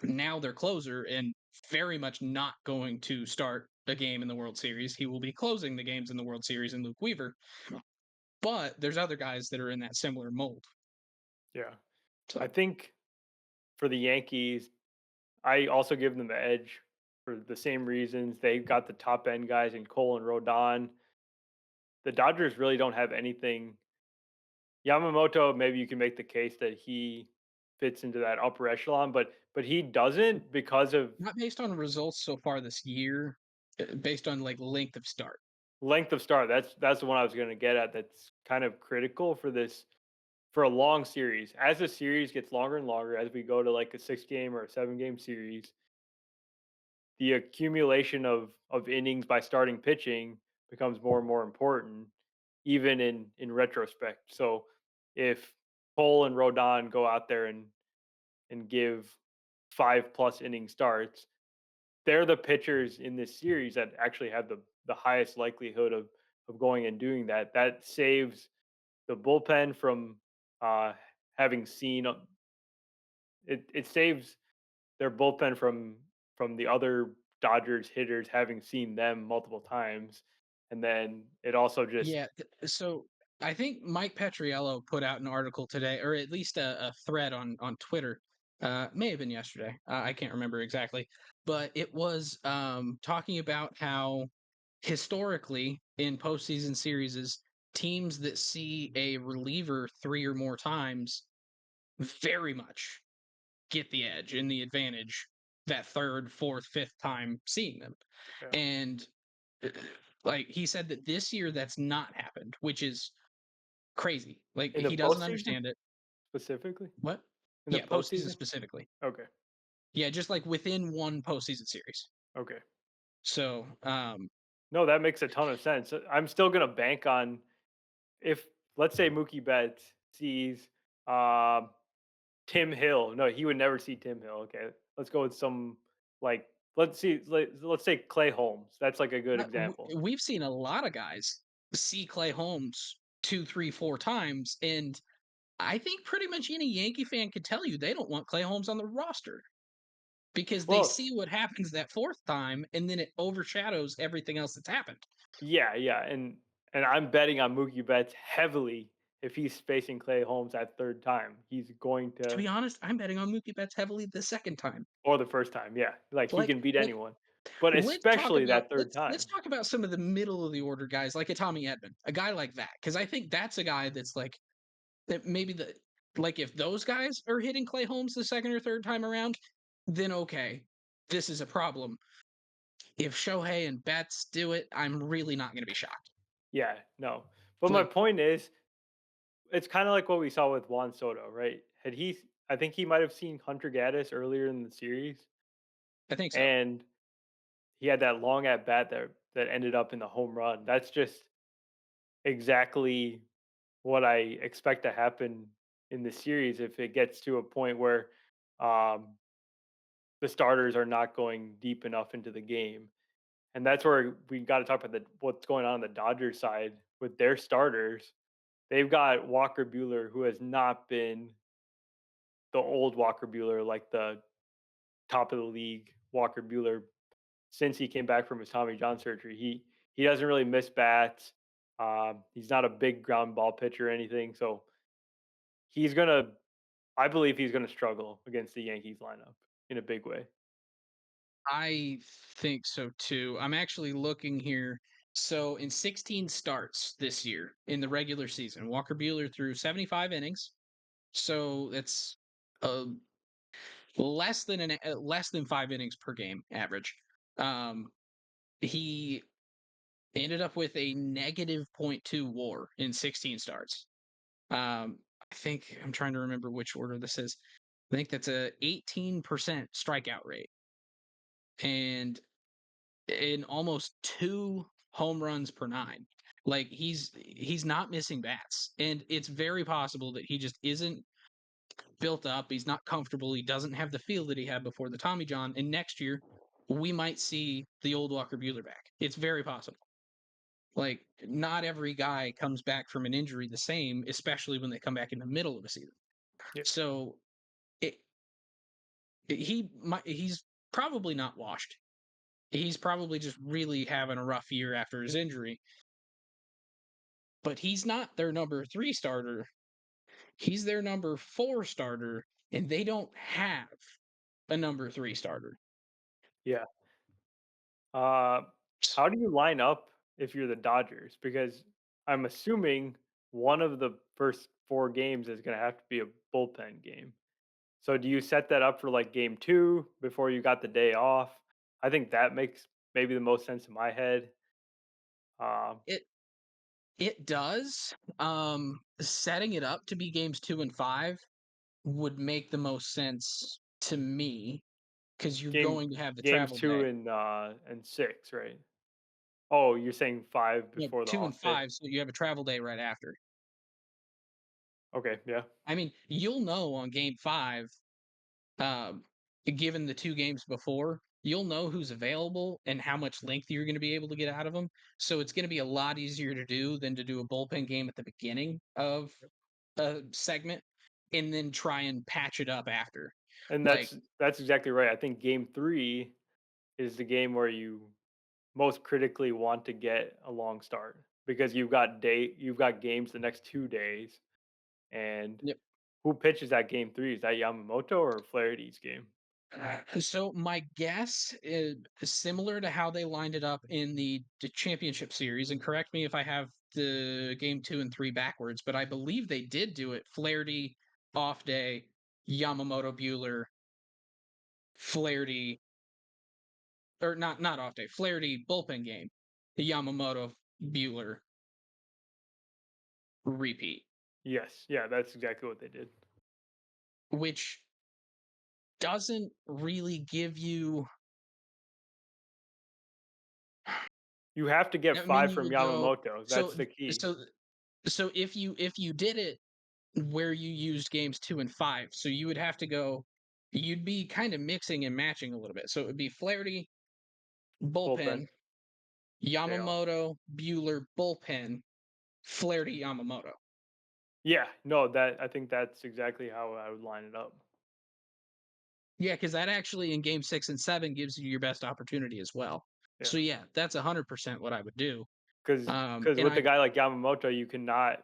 now their closer and very much not going to start a game in the World Series. He will be closing the games in the World Series in Luke Weaver. But there's other guys that are in that similar mold. Yeah. I So think for the Yankees, I also give them the edge for the same reasons. They've got the top end guys in Cole and Rodon. The Dodgers really don't have anything. Yamamoto, maybe you can make the case that he fits into that upper echelon, but he doesn't because of not based on results so far this year, based on like length of start. length of start. That's the one I was going to get at. That's kind of critical for this for a long series. As the series gets longer and longer, as we go to like a 6 game or a 7 game series, the accumulation of innings by starting pitching becomes more and more important, even in retrospect. So if Cole and Rodon go out there and give 5+ inning starts, they're the pitchers in this series that actually have the highest likelihood of going and doing that. That saves the bullpen from uh, having seen it. It saves their bullpen from the other Dodgers hitters having seen them multiple times, and then it also just Yeah. So I think Mike Petriello put out an article today, or at least a thread on Twitter. May have been yesterday. I can't remember exactly, but it was talking about how historically in postseason series, teams that see a reliever three or more times very much get the edge and the advantage that third, fourth, fifth time seeing them. yeah. And uh, like he said that this year that's not happened, which is crazy. Like In the he doesn't postseason understand it. specifically. What? In the Yeah, postseason postseason. specifically. Okay. Yeah, just like within one postseason series. Okay. So, No, that makes a ton of sense. I'm still gonna bank on if let's say Mookie Betts sees um, Tim Hill. No, he would never see Tim Hill. Okay, let's go with some like let's say Clay Holmes. That's like a good example. we've seen a lot of guys see Clay Holmes two, three, four times, and I think pretty much any Yankee fan could tell you they don't want Clay Holmes on the roster because they Well, see what happens that fourth time, and then it overshadows everything else that's happened. yeah, yeah, and I'm betting on Mookie Betts heavily if he's facing Clay Holmes that third time. He's going To to be honest, I'm betting on Mookie Betts heavily the second time. or the first time. Yeah, like he Like, can beat like anyone, but let's talk especially about that third let's time. talk about some of the middle of the order guys, like a Tommy Edman, a guy like that, because I think that's a guy that's like that maybe the like if those guys are hitting Clay Holmes the second or third time around, then okay, this is a problem. If Shohei and Betts do it, I'm really not going to be shocked. Yeah, no. But my Like, point is, it's kind of like what we saw with Juan Soto, right? had he I think he might have seen Hunter Gaddis earlier in the series, I think so. and he had that long at bat that ended up in the home run. That's just exactly what I expect to happen in the series if it gets to a point where um, the starters are not going deep enough into the game. And that's where we got to talk about what's going on the Dodgers side with their starters. They've got Walker Bueller, who has not been the old Walker Bueller, like the top of the league Walker Bueller since he came back from his Tommy John surgery. He doesn't really miss bats. He's not a big ground ball pitcher or anything, so he's gonna. I believe he's gonna struggle against the Yankees lineup in a big way. I think so too. I'm actually looking here. So in 16 starts this year in the regular season, Walker Bueller threw 75 innings. So that's uh, less than 5 innings per game average. Um, he ended up with a negative point 0.2 WAR in 16 starts. I think I'm trying to remember which order this is. I think that's a 18% strikeout rate and in almost 2 home runs per 9. Like he's not missing bats, and it's very possible that he just isn't built up. He's not comfortable. He doesn't have the feel that he had before the Tommy John. And next year, we might see the old Walker Bueller back. It's very possible. Like, not every guy comes back from an injury the same, especially when they come back in the middle of a season. Yeah, So it, he's probably not washed. He's probably just really having a rough year after his injury. But he's not their number 3 starter. He's their number 4 starter, and they don't have a number 3 starter. yeah. Uh, how do you line up if you're the Dodgers? Because I'm assuming one of the first 4 games is gonna have to be a bullpen game. So do you set that up for like game 2 before you got the day off? I think that makes maybe the most sense in my head. Um, It it does. Setting it up to be games 2 and 5 would make the most sense to me because you're game going to have the games travel 2 day. and 6, right? Oh, you're saying 5 No, before the 2 and off day. 5, so you have a travel day right after. Okay, yeah. I mean, you'll know on game 5, um, given the 2 games before, you'll know who's available and how much length you're gonna be able to get out of them. So it's gonna be a lot easier to do than to do a bullpen game at the beginning of a segment and then try and patch it up after. And Like, that's exactly right. I think game 3 is the game where you most critically want to get a long start because you've got games the next 2 days, and yep. who pitches that game 3? Is that Yamamoto or Flaherty's game? So my guess is similar to how they lined it up in the championship series, and correct me if I have the game 2 and 3 backwards, but I believe they did do it. Flaherty off day, Yamamoto Bueller, Flaherty or not off day, Flaherty bullpen game, the Yamamoto Bueller repeat, Yes. Yeah, that's exactly what they did. which doesn't really give you. You have to get I mean, 5 you from would go Yamamoto. so That's the key. so so if you did it where you used games 2 and 5, so you would have to go. You'd be kind of mixing and matching a little bit. So it would be Flaherty bullpen, Bullpen, day off. Yamamoto Bueller bullpen, Flaherty Yamamoto. Yeah, no, that I think that's exactly how I would line it up. Yeah, because that actually in game 6 and 7 gives you your best opportunity as well. Yeah. So yeah, that's 100% what I would do. Because And with a I guy like Yamamoto, you cannot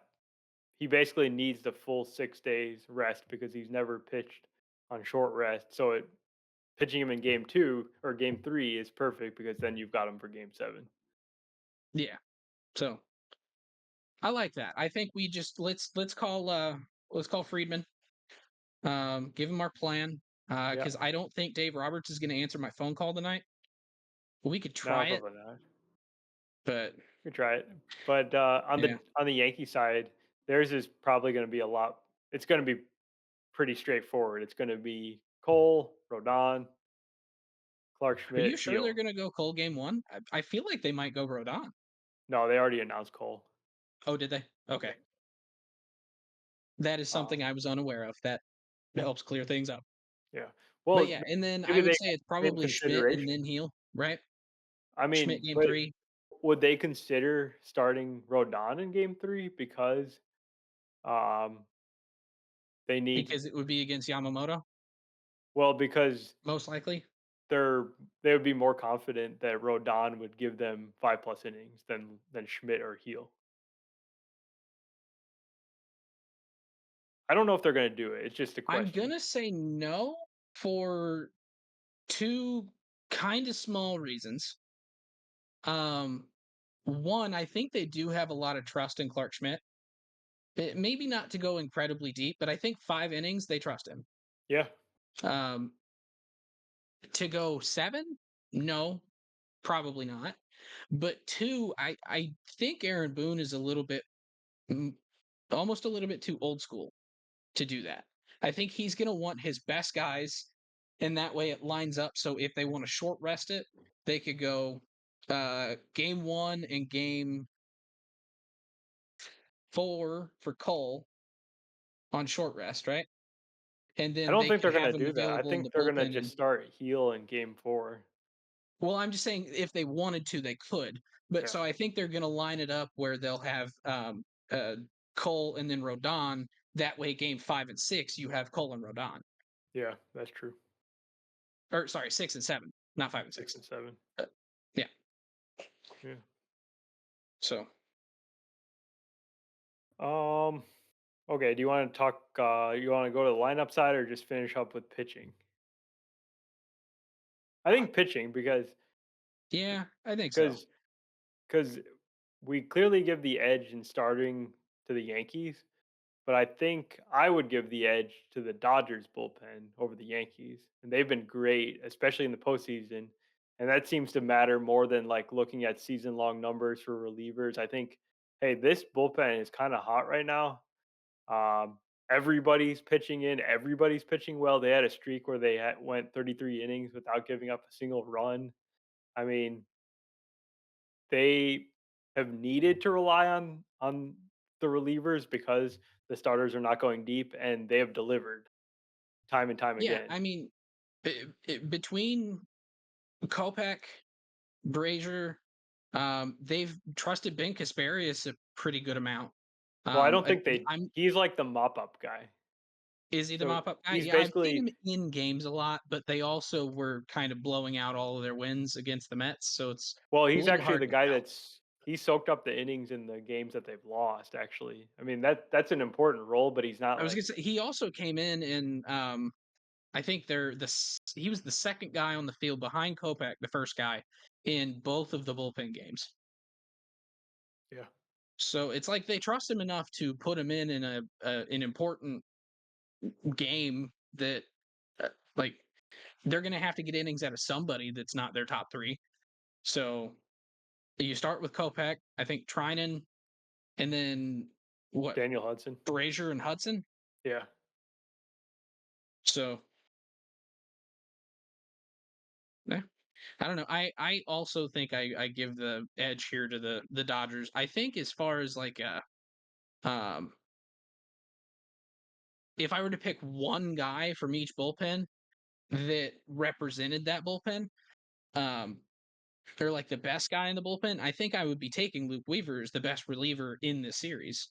he basically needs the full 6 days rest because he's never pitched on short rest. So pitching him in game 2 or game 3 is perfect because then you've got him for game 7. yeah. So I like that. I think we just let's call Friedman. Give him our plan. Yeah. Because I don't think Dave Roberts is going to answer my phone call tonight. We could No, try it, probably not. but We try it. But yeah, on the Yankee side, theirs is probably gonna be a lot it's gonna be pretty straightforward. It's going to be Cole, Rodon, Clark Are you Schmidt, sure they're Heal. gonna go Cole game one? I feel like they might go Rodon. No, they already announced Cole. Oh, did they? Yeah. Okay. That is something Um, I was unaware of. That helps clear things up. yeah. But Well, yeah, and then I maybe they would say have it's in probably Schmidt and consideration. then Heal, right? I Schmidt mean, game but 3 would they consider starting Rodon in game 3 because um, they need because it would be against Yamamoto, because most likely. they're they would be more confident that Rodon would give them 5 plus innings than Schmidt or Heel. I don't know if they're gonna do it. It's just a I'm question. gonna say no for 2 kinda small reasons. Um, 1, I think they do have a lot of trust in Clark Schmidt. Maybe not to go incredibly deep, but I think 5 innings, they trust him. Yeah, Um, to go 7? No, probably not. But 2, I think Aaron Boone is a little bit mm, almost a little bit too old school to do that. I think he's gonna want his best guys, and that way it lines up so if they wanna short rest it, they could go, game 1 and game 4 for Cole on short rest, right? And I then don't they think could they're have gonna him do that. I available in think the they're gonna bullpen just and start Heel in game 4. well, I'm just saying if they wanted to, they could. But Yeah, so I think they're gonna line it up where they'll have, uh, Cole and then Rodon. That way game 5 and 6, you have Cole and Rodon. yeah, that's true. Or sorry, 6 and 7, not 5 and 6 6. and 7. Uh, yeah. Yeah. So Um. Okay. Do you want to talk? You want to go to the lineup side or just finish up with pitching? I uh, think pitching yeah, I think so. because because we clearly give the edge in starting to the Yankees, but I think I would give the edge to the Dodgers bullpen over the Yankees, and they've been great, especially in the postseason. And that seems to matter more than like looking at season long numbers for relievers. I think, hey, this bullpen is kind of hot right now. Um, everybody's pitching in, everybody's pitching well. They had a streak where went 33 innings without giving up a single run. I mean, they have needed to rely on the relievers because the starters are not going deep, and they have delivered time and time Yeah, again. I mean, between Kopech, Brazier, they've trusted Ben Kasparius a pretty good amount. Well, I don't think I'm he's like the mop up guy. Is he the So mop-up guy? he's Yeah, I've seen basically him in games a lot, but they also were kind of blowing out all of their wins against the Mets, so it's well, a he's little actually hard the to guy tell. he soaked up the innings in the games that they've lost. Actually, I mean that's an important role, but he's not I was like gonna say he also came in and I think he was the second guy on the field behind Kopech, the first guy in both of the bullpen games. yeah, So it's like they trust him enough to put him in an important game that like they're gonna have to get innings out of somebody that's not their top three. So you start with Kopech, I think Trinan, and then what? Daniel Hudson. Brazier and Hudson. Yeah, So yeah, I don't know. I also think I give the edge here to the Dodgers. I think as far as like um if I were to pick one guy from each bullpen that represented that bullpen, um, or like the best guy in the bullpen, I think I would be taking Luke Weaver as the best reliever in this series.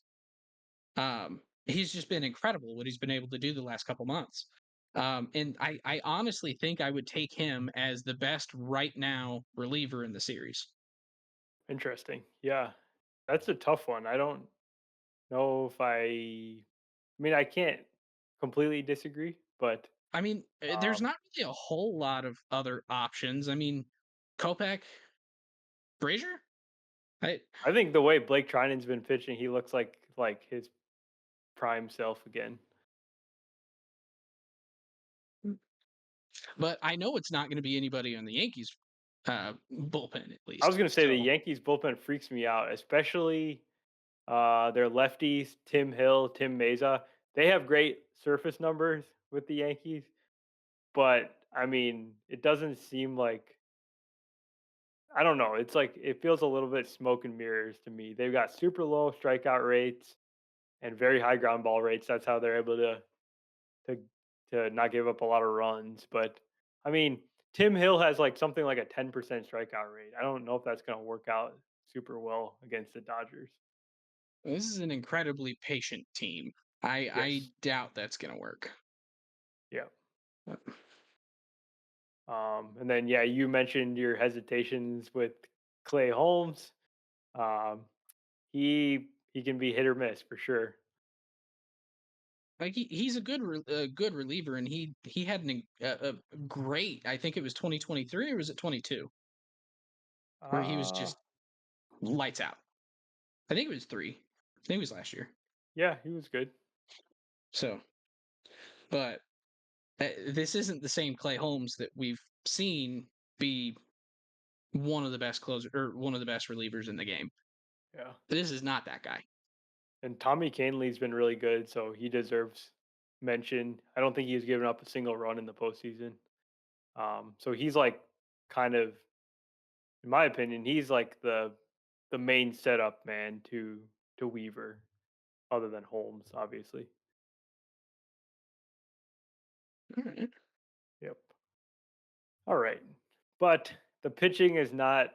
He's just been incredible what he's been able to do the last couple months. And I honestly think I would take him as the best right now reliever in the series. interesting. Yeah, that's a tough one. I don't know if I mean, I can't completely disagree, but I mean, there's um, not really a whole lot of other options. I mean, Kopech, Brazier, I, I think the way Blake Trinan's been pitching, he looks like his prime self again. but I know it's not going to be anybody on the Yankees bullpen at I was least. gonna say the So Yankees bullpen freaks me out, especially their lefties, Tim Hill, Tim Meza. They have great surface numbers with the Yankees, but I mean, it doesn't seem like I don't know. It's like it feels a little bit smoke and mirrors to me. They've got super low strikeout rates and very high ground ball rates. That's how they're able to to not give up a lot of runs. But I mean, Tim Hill has like something like a 10% strikeout rate. I don't know if that's going to work out super well against the Dodgers. This is an incredibly patient team. I Yes. doubt that's gonna work. Yeah. And then yeah, you mentioned your hesitations with Clay Holmes. Um, he can be hit or miss for sure. Like he's a good reliever, and he had a great. I think it was 2023 or was it 22 where he was Uh just lights out. I think it was three. I think it was last year. yeah, he was good. So, but this isn't the same Clay Holmes that we've seen be one of the best closer or one of the best relievers in the game. Yeah. This is not that guy. And Tommy Canley's been really good, so he deserves mention. I don't think he's given up a single run in the postseason. So he's like kind of, in my opinion, he's like the main setup man to Weaver, other than Holmes, obviously. All right. Yep. All right. But the pitching is not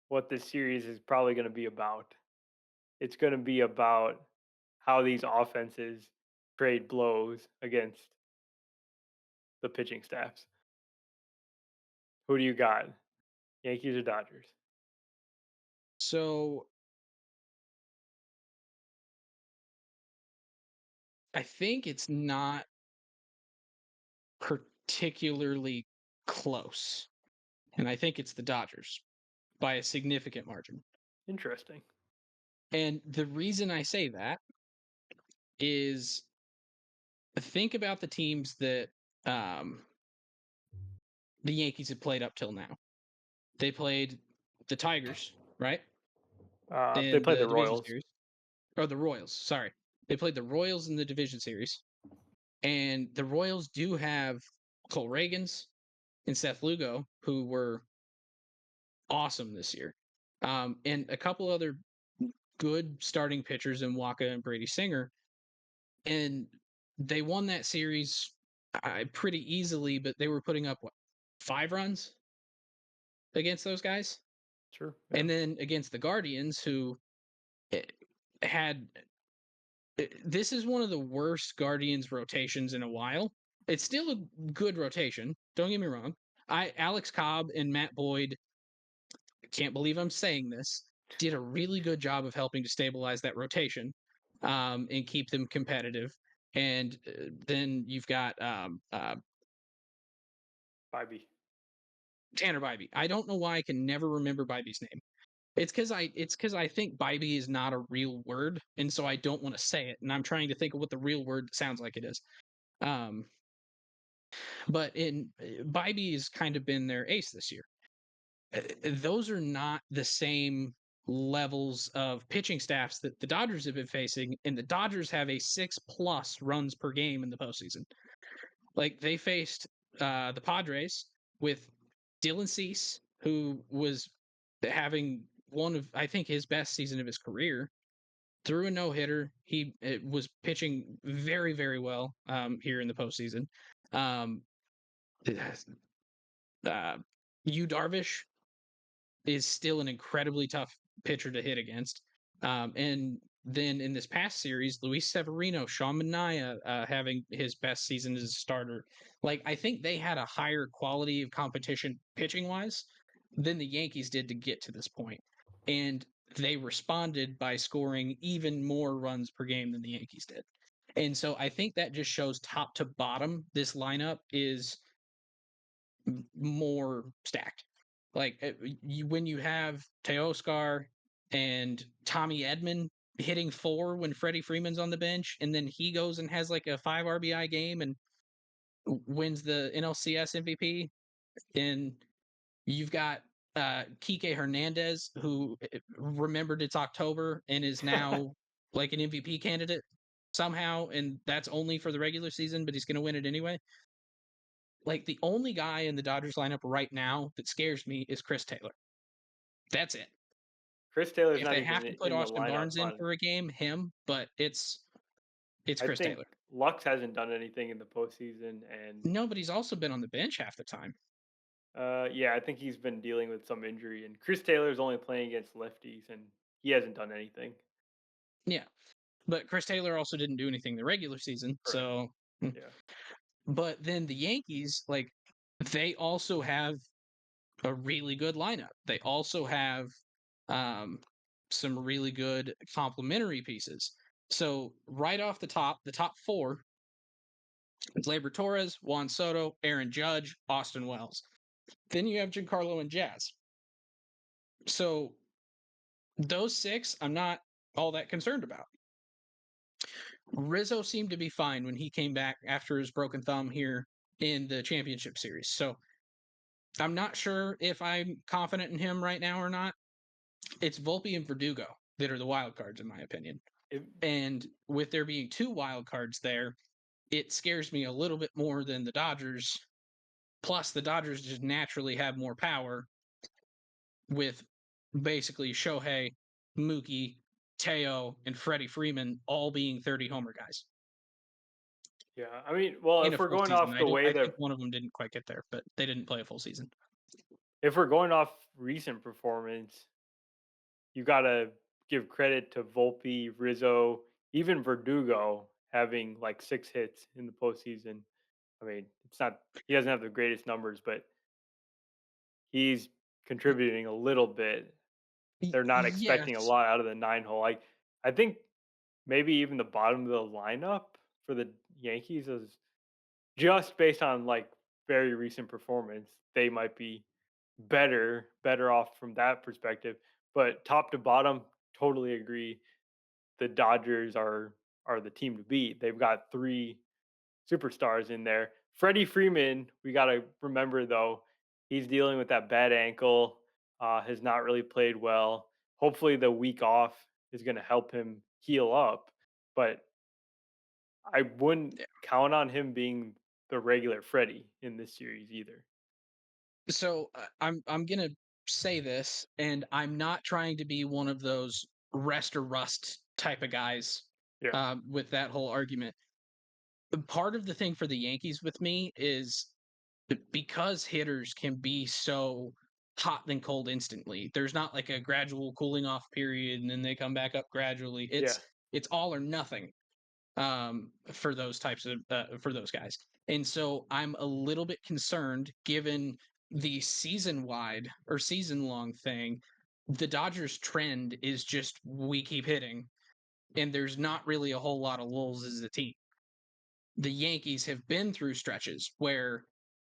what this series is probably going to be about. It's going to be about how these offenses trade blows against the pitching staffs. Who do you got? Yankees or Dodgers? So I think it's not particularly close, and I think it's the Dodgers by a significant margin. Interesting. And the reason I say that is think about the teams that um, the Yankees have played up till now. They played the Tigers, right, They in played the the division Royals. series, or the Royals. Sorry, they played the Royals in the division series, and the Royals do have Cole Reagans and Seth Lugo, who were awesome this year, and a couple other good starting pitchers in Waka and Brady Singer, and they won that series pretty easily. But they were putting up what 5 runs against those guys, Sure. Yeah. and then against the Guardians, who eh, had this is one of the worst Guardians rotations in a while. It's still a good rotation. Don't get me wrong. I Alex Cobb and Matt Boyd, can't believe I'm saying this, did a really good job of helping to stabilize that rotation and keep them competitive. And then you've got Bybee. Tanner Bybee. I don't know why I can never remember Bybee's name. It's because I think Bybee is not a real word, and so I don't want to say it. And I'm trying to think of what the real word sounds like it is. Um, but in Bybee has kind of been their ace this year. Those are not the same levels of pitching staffs that the Dodgers have been facing, and the Dodgers have a 6+ runs per game in the postseason. Like they faced the Padres with Dylan Cease, who was having one of I think his best season of his career. Threw a no hitter. He was pitching very very well here in the postseason. Um, uh, Yu Darvish is still an incredibly tough pitcher to hit against. And then in this past series, Luis Severino, Sean Manaea having his best season as a starter. Like, I think they had a higher quality of competition pitching wise than the Yankees did to get to this point. And they responded by scoring even more runs per game than the Yankees did. And so I think that just shows top to bottom, this lineup is more stacked. Like when you have Teoscar and Tommy Edman hitting 4 when Freddie Freeman's on the bench, and then he goes and has like a 5 RBI game and wins the NLCS MVP, and you've got Kike Hernandez, who remembered it's October and is now like an MVP candidate. somehow, and that's only for the regular season, but he's going to win it anyway. Like the only guy in the Dodgers lineup right now that scares me is Chris Taylor. That's it. Chris Taylor's If not they even have to put in the Austin lineup Barnes in on. for a game, him, but it's I Chris think Taylor. Lux hasn't done anything in the postseason, and No, but he's also been on the bench half the time. yeah, I think he's been dealing with some injury. And Chris Taylor's only playing against lefties, and he hasn't done anything. Yeah. But Chris Taylor also didn't do anything the regular season. Right. So, Yeah. but then the Yankees, like, they also have a really good lineup. They also have um, some really good complementary pieces. So, right off the top four, it's Labor Torres, Juan Soto, Aaron Judge, Austin Wells. Then you have Giancarlo and Jazz. So, those six, I'm not all that concerned about. Rizzo seemed to be fine when he came back after his broken thumb here in the championship series. So I'm not sure if I'm confident in him right now or not. It's Volpe and Verdugo that are the wild cards, in my opinion. If And with there being two wild cards there, it scares me a little bit more than the Dodgers. Plus, the Dodgers just naturally have more power with basically Shohei, Mookie, Teo, and Freddie Freeman all being 30 homer guys yeah, I mean, well, in a if we're full going season. off the way I that think one of them didn't quite get there, but they didn't play a full season. if we're going off recent performance, you gotta give credit to Volpe, Rizzo, even Verdugo having like 6 hits in the postseason. I mean, it's not he doesn't have the greatest numbers, but he's contributing a little bit. They're not expecting a Yes. lot out of the 9 hole. I think maybe even the bottom of the lineup for the Yankees is just based on like very recent performance. They might be better off from that perspective. But top to bottom, totally agree. The Dodgers are the team to beat. They've got three superstars in there. Freddie Freeman, we got to remember though, he's dealing with that bad ankle. Has not really played well. Hopefully, the week off is going to help him heal up. But I wouldn't count on him being the regular Freddie in this series either. So I'm gonna say this, and I'm not trying to be one of those rest or rust type of guys Yeah, with that whole argument. Part of the thing for the Yankees with me is because hitters can be so hot then cold instantly. There's not like a gradual cooling off period and then they come back up gradually. yeah. It's all or nothing for those types of for those guys. And so I'm a little bit concerned given the season wide or season long thing. The Dodgers trend is just we keep hitting, and there's not really a whole lot of lulls as a team. The Yankees have been through stretches where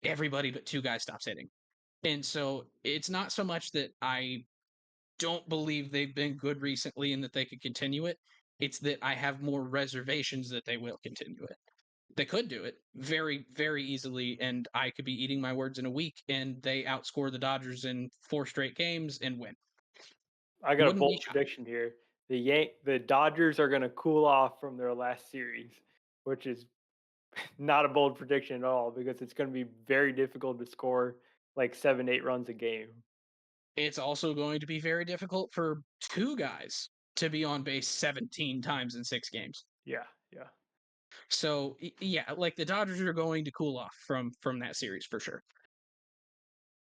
everybody but two guys stops hitting. And so it's not so much that I don't believe they've been good recently and that they could continue it. It's that I have more reservations that they will continue it. They could do it very, very easily, and I could be eating my words in a week, and they outscore the Dodgers in four straight games and win. I got a Wouldn't be bold shocked. prediction here. The Dodgers are going to cool off from their last series, which is not a bold prediction at all because it's going to be very difficult to score like 7, 8 runs a game. It's also going to be very difficult for two guys to be on base 17 times in 6 games. Yeah, yeah. So yeah, like the Dodgers are going to cool off from that series for sure.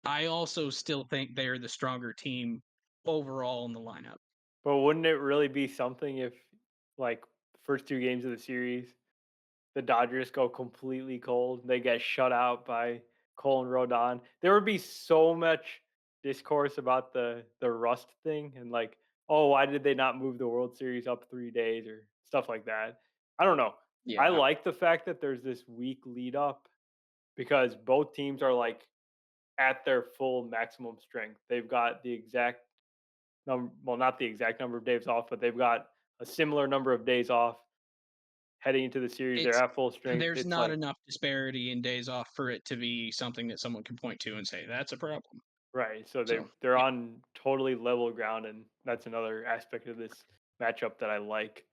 I also still think they're the stronger team overall in the lineup. But wouldn't it really be something if, like, the first 2 games of the series, the Dodgers go completely cold? They get shut out by Cole and Rodon. There would be so much discourse about the rust thing and like, oh, why did they not move the World Series up 3 days or stuff like that? I don't know. I Yeah, like the fact that there's this week lead up because both teams are like at their full maximum strength. They've got the exact number, well, not the exact number of days off, but they've got a similar number of days off heading into the series. They're it's at full strength. there's It's not like, enough disparity in days off for it to be something that someone can point to and say that's a problem. right. So So they're yeah, on totally level ground, and that's another aspect of this matchup that I like.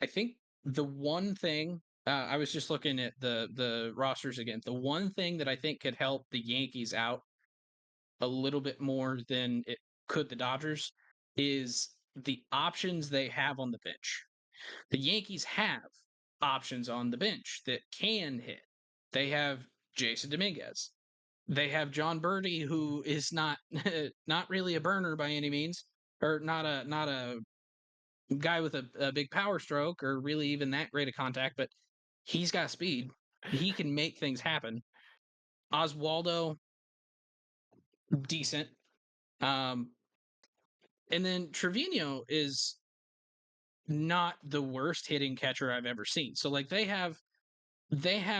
I think The one thing I was just looking at the rosters again. The one thing that I think could help the Yankees out a little bit more than it could the Dodgers is the options they have on the bench. The Yankees have options on the bench that can hit. They have Jason Dominguez. They have John Birdie, who is not not really a burner by any means, or not a guy with a big power stroke or really even that great of contact, but he's got speed. He can make things happen. Oswaldo, decent. Um, and then Trevino is not the worst hitting catcher I've ever seen. So like they have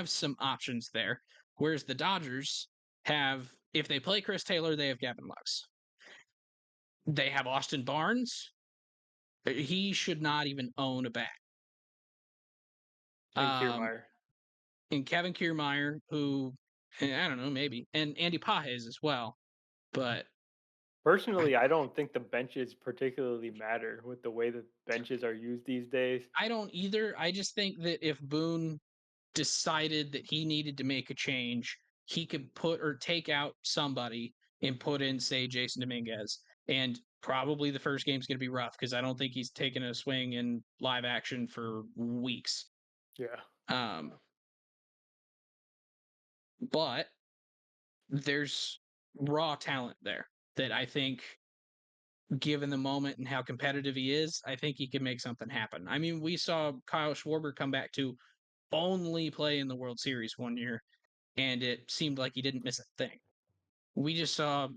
some options there. Whereas the Dodgers have, if they play Chris Taylor, they have Gavin Lux. They have Austin Barnes. He should not even own a bat. And Um, Kiermaier. and Kevin Kiermaier, who I don't know, maybe, and Andy Pajes as well. But I, Personally, I don't think the benches particularly matter with the way that benches are used these days. I don't either. I just think that if Boone decided that he needed to make a change, he could put or take out somebody and put in, say, Jason Dominguez. And probably the first game's going to be rough because I don't think he's taken a swing in live action for weeks. Yeah. Um, but there's raw talent there that I think, given the moment and how competitive he is, I think he can make something happen. I mean, we saw Kyle Schwarber come back to only play in the World Series one year, and it seemed like he didn't miss a thing. We just saw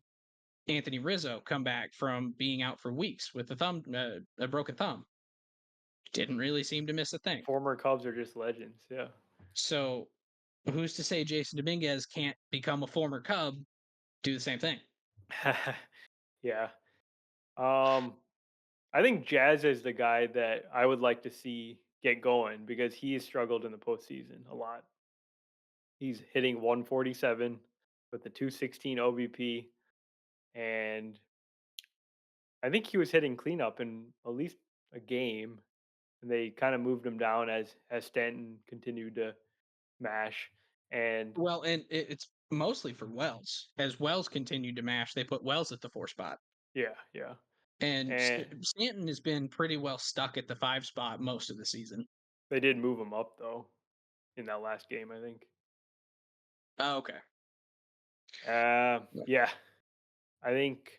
Anthony Rizzo come back from being out for weeks with a broken thumb. Didn't really seem to miss a thing. Former Cubs are just legends. Yeah. So who's to say Jason Dominguez can't become a former Cub, do the same thing? Yeah. Um, I think Jazz is the guy that I would like to see get going because he has struggled in the postseason a lot. He's hitting 147 with the 216 OBP, and I think he was hitting cleanup in at least a game, and they kind of moved him down as Stanton continued to mash. And Well, and it's mostly for Wells. As Wells continued to mash, they put Wells at the 4 spot. yeah, yeah, And and Stanton has been pretty well stuck at the 5 spot most of the season. they did move him up though in that last game, I think. Oh, okay. Yeah, I think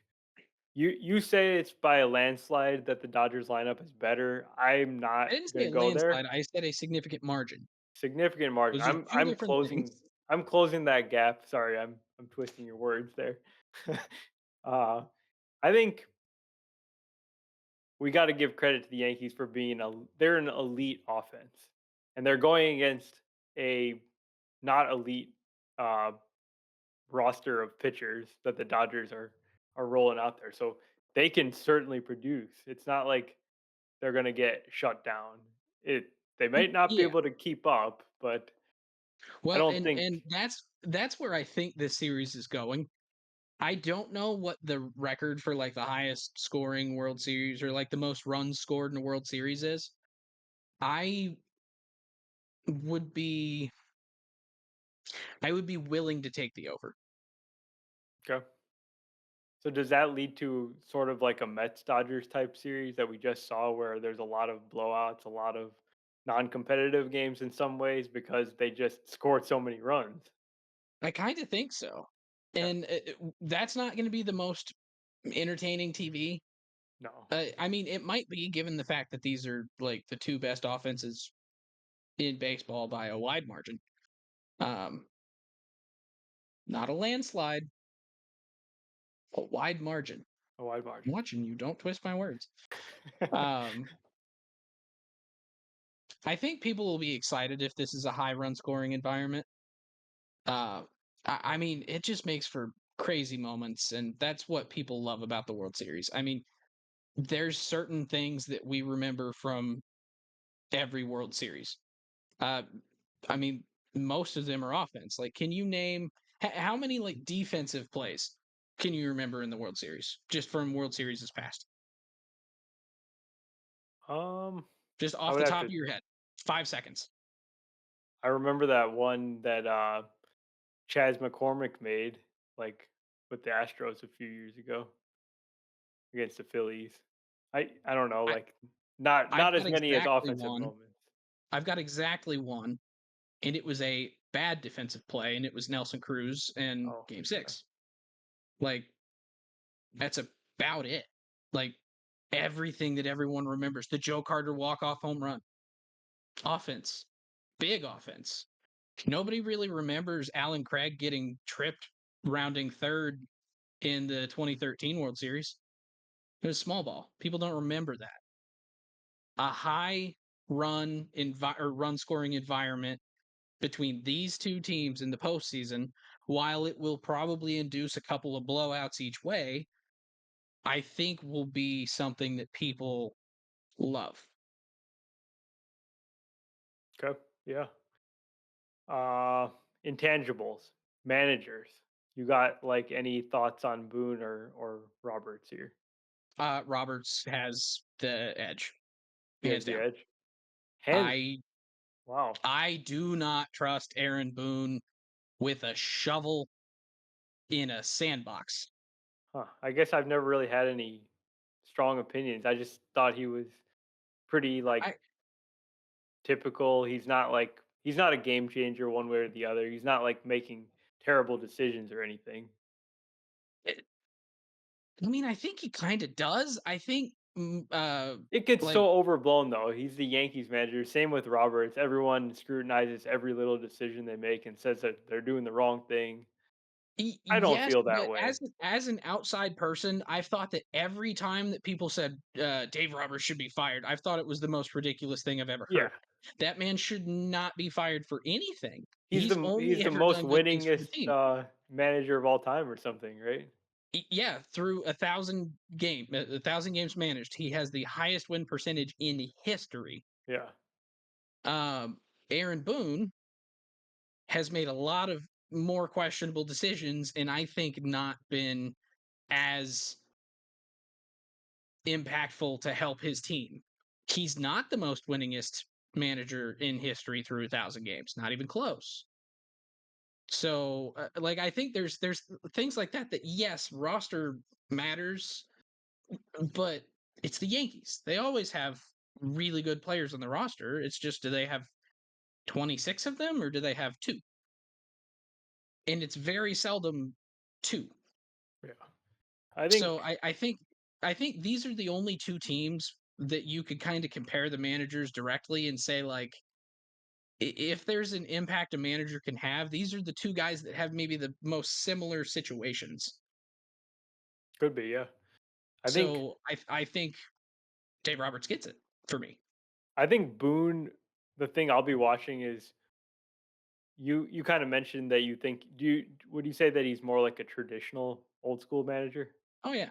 you say it's by a landslide that the Dodgers lineup is better. I'm I not didn't say gonna a go landslide. there. I said a significant margin. Significant margin. Those are 2 I'm different things. closing I'm closing that gap. Sorry, I'm twisting your words there. uh, I think we got to give credit to the Yankees for being they're an elite offense, and they're going against a not elite uh, roster of pitchers that the Dodgers are rolling out there. So they can certainly produce. It's not like they're going to get shut down. It they might not be Yeah. able to keep up, but I Well, don't think and that's where I think this series is going. I don't know what the record for like the highest scoring World Series or like the most runs scored in a World Series is. I would be I would be willing to take the over. okay. So does that lead to sort of like a Mets Dodgers type series that we just saw where there's a lot of blowouts, a lot of non-competitive games in some ways because they just scored so many runs? I kind of think so. Okay. And that's not going to be the most entertaining TV. No. I mean, it might be given the fact that these are like the 2 best offenses in baseball by a wide margin. Um, Not a landslide, a wide margin. A wide I'm margin. watching you. Don't twist my words. Um, I think people will be excited if this is a high run scoring environment. Uh, I mean, it just makes for crazy moments, and that's what people love about the World Series. I mean, there's certain things that we remember from every World Series. Uh, I mean, most of them are offense. Like, can you name how many like defensive plays can you remember in the World Series just from World Series past? um Just I off would the have top of to your head. 5 seconds. I remember that one that Chaz McCormick made, like with the Astros a few years ago against the Phillies. I don't know, I like not I've as got many as exactly offensive one. moments. I've got exactly one, and it was a bad defensive play, and it was Nelson Cruz in Oh, Game yeah. 6. Like that's about it. Like everything that everyone remembers, the Joe Carter walk-off home run, offense, big offense. Nobody really remembers Alan Craig getting tripped rounding third in the 2013 World Series. It was small ball. People don't remember that. A high run scoring environment between these two teams in the postseason, while it will probably induce a couple of blowouts each way, I think will be something that people love. Okay. Yeah. Uh, intangibles, managers. You got like any thoughts on Boone or Roberts here? Roberts has the edge, He has hands the down. edge. Hand. I Wow. I do not trust Aaron Boone with a shovel in a sandbox. Huh. I guess I've never really had any strong opinions. I just thought he was pretty like I typical. He's not a game changer one way or the other. He's not like making terrible decisions or anything. I mean, I think he kind of does. I think, It gets like, so overblown though. He's the Yankees manager. Same with Roberts. Everyone scrutinizes every little decision they make and says that they're doing the wrong thing. I don't yes, feel that but way. as an outside person, I've thought that every time that people said Dave Roberts should be fired, I've thought it was the most ridiculous thing I've ever Yeah. heard. That man should not be fired for anything. He's He's he's only the ever most done good things for the winningest team. manager of all time or something, right? Yeah, through 1,000 games managed, he has the highest win percentage in history. Yeah. Um, Aaron Boone has made a lot of more questionable decisions, and I think not been as impactful to help his team. He's not the most winningest manager in history through 1,000 games, not even close. So, like, I think there's things like that that yes, roster matters, but it's the Yankees. They always have really good players on the roster. It's just do they have 26 of them or do they have two? And it's very seldom two. Yeah. I So think I think these are the only two teams that you could kind of compare the managers directly and say like if there's an impact a manager can have, these are the two guys that have maybe the most similar situations. could be, yeah. I think So I think Dave Roberts gets it for me. I think Boone, the thing I'll be watching is you kind of mentioned that you think would you say that he's more like a traditional old school manager? Oh yeah,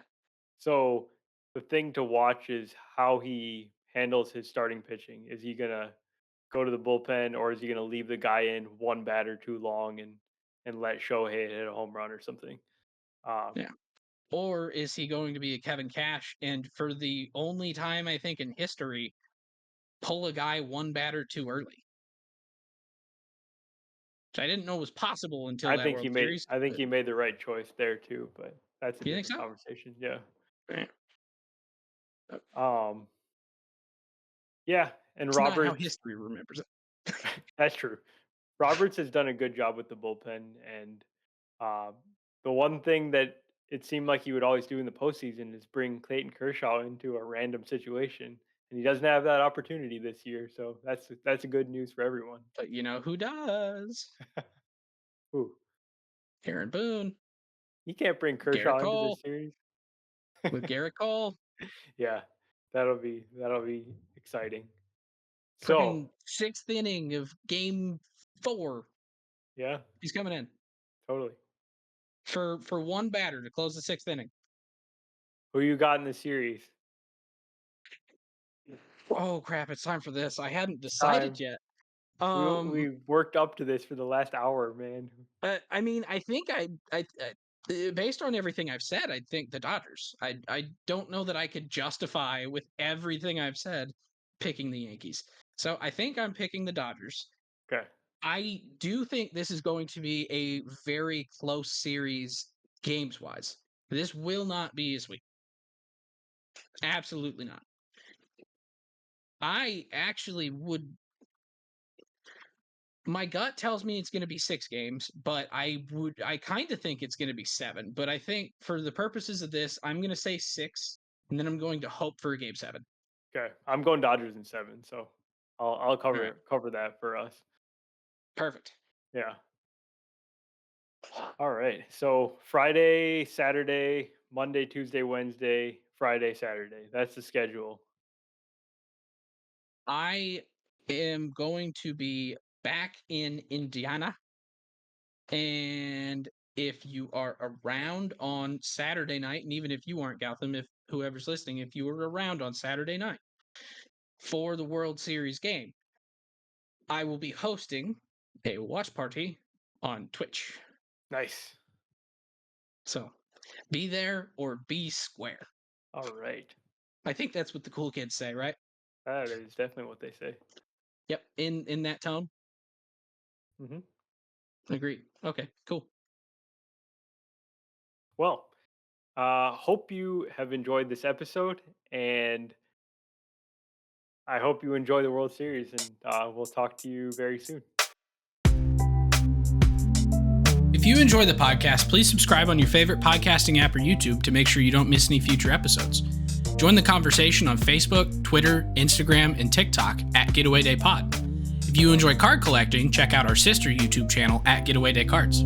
So the thing to watch is how he handles his starting pitching. Is he gonna go to the bullpen or is he gonna leave the guy in one batter too long and let Shohei hit a home run or something? Uh, yeah. Or is he going to be a Kevin Cash and for the only time I think in history pull a guy one batter too early? Which I didn't know was possible until that World Series. I think But he made the right choice there too, but that's a you think different so? conversation. Yeah. Yeah. Um, yeah, and It's not how Roberts, history remembers it. that's true. Roberts has done a good job with the bullpen, and uh, the one thing that it seemed like he would always do in the postseason is bring Clayton Kershaw into a random situation, and he doesn't have that opportunity this year. So that's a good news for everyone. But you know who does? Ooh, Aaron Boone, he can't bring Garrett Kershaw into Cole this series. with Garrett Cole. Yeah, that'll be exciting. So Freaking sixth inning of game 4. yeah, He's coming in totally. for one batter to close the sixth inning. Who you got in the series? Oh crap! It's time for this. I hadn't It's decided time. yet. We worked up to this for the last hour, man. I mean, I think based on everything I've said, I think the Dodgers. I don't know that I could justify with everything I've said picking the Yankees. So I think I'm picking the Dodgers. Okay. I do think this is going to be a very close series games wise. This will not be a sweep. Absolutely not. I actually would. My gut tells me it's going to be 6 games, but I kind of think it's going to be 7. But I think for the purposes of this, I'm going to say 6, and then I'm going to hope for a game 7. Okay. I'm going Dodgers in 7, so I'll All right. cover that for us. Perfect. Yeah. All right. So Friday, Saturday, Monday, Tuesday, Wednesday, Friday, Saturday. That's the schedule. I am going to be back in Indiana. And if you are around on Saturday night, and even if you aren't, Gotham, if whoever's listening, if you were around on Saturday night for the World Series game, I will be hosting a watch party on Twitch. Nice. So be there or be square. All right. I think that's what the cool kids say, right? That is definitely what they say. Yep. In that tone. Mm-hmm. Agreed. Okay, cool. Well, hope you have enjoyed this episode, and I hope you enjoy the World Series, and we'll talk to you very soon. If you enjoy the podcast, please subscribe on your favorite podcasting app or YouTube to make sure you don't miss any future episodes. Join the conversation on Facebook, Twitter, Instagram, and TikTok at Getaway Day Pod. If you enjoy card collecting, check out our sister YouTube channel at Getaway Day Cards.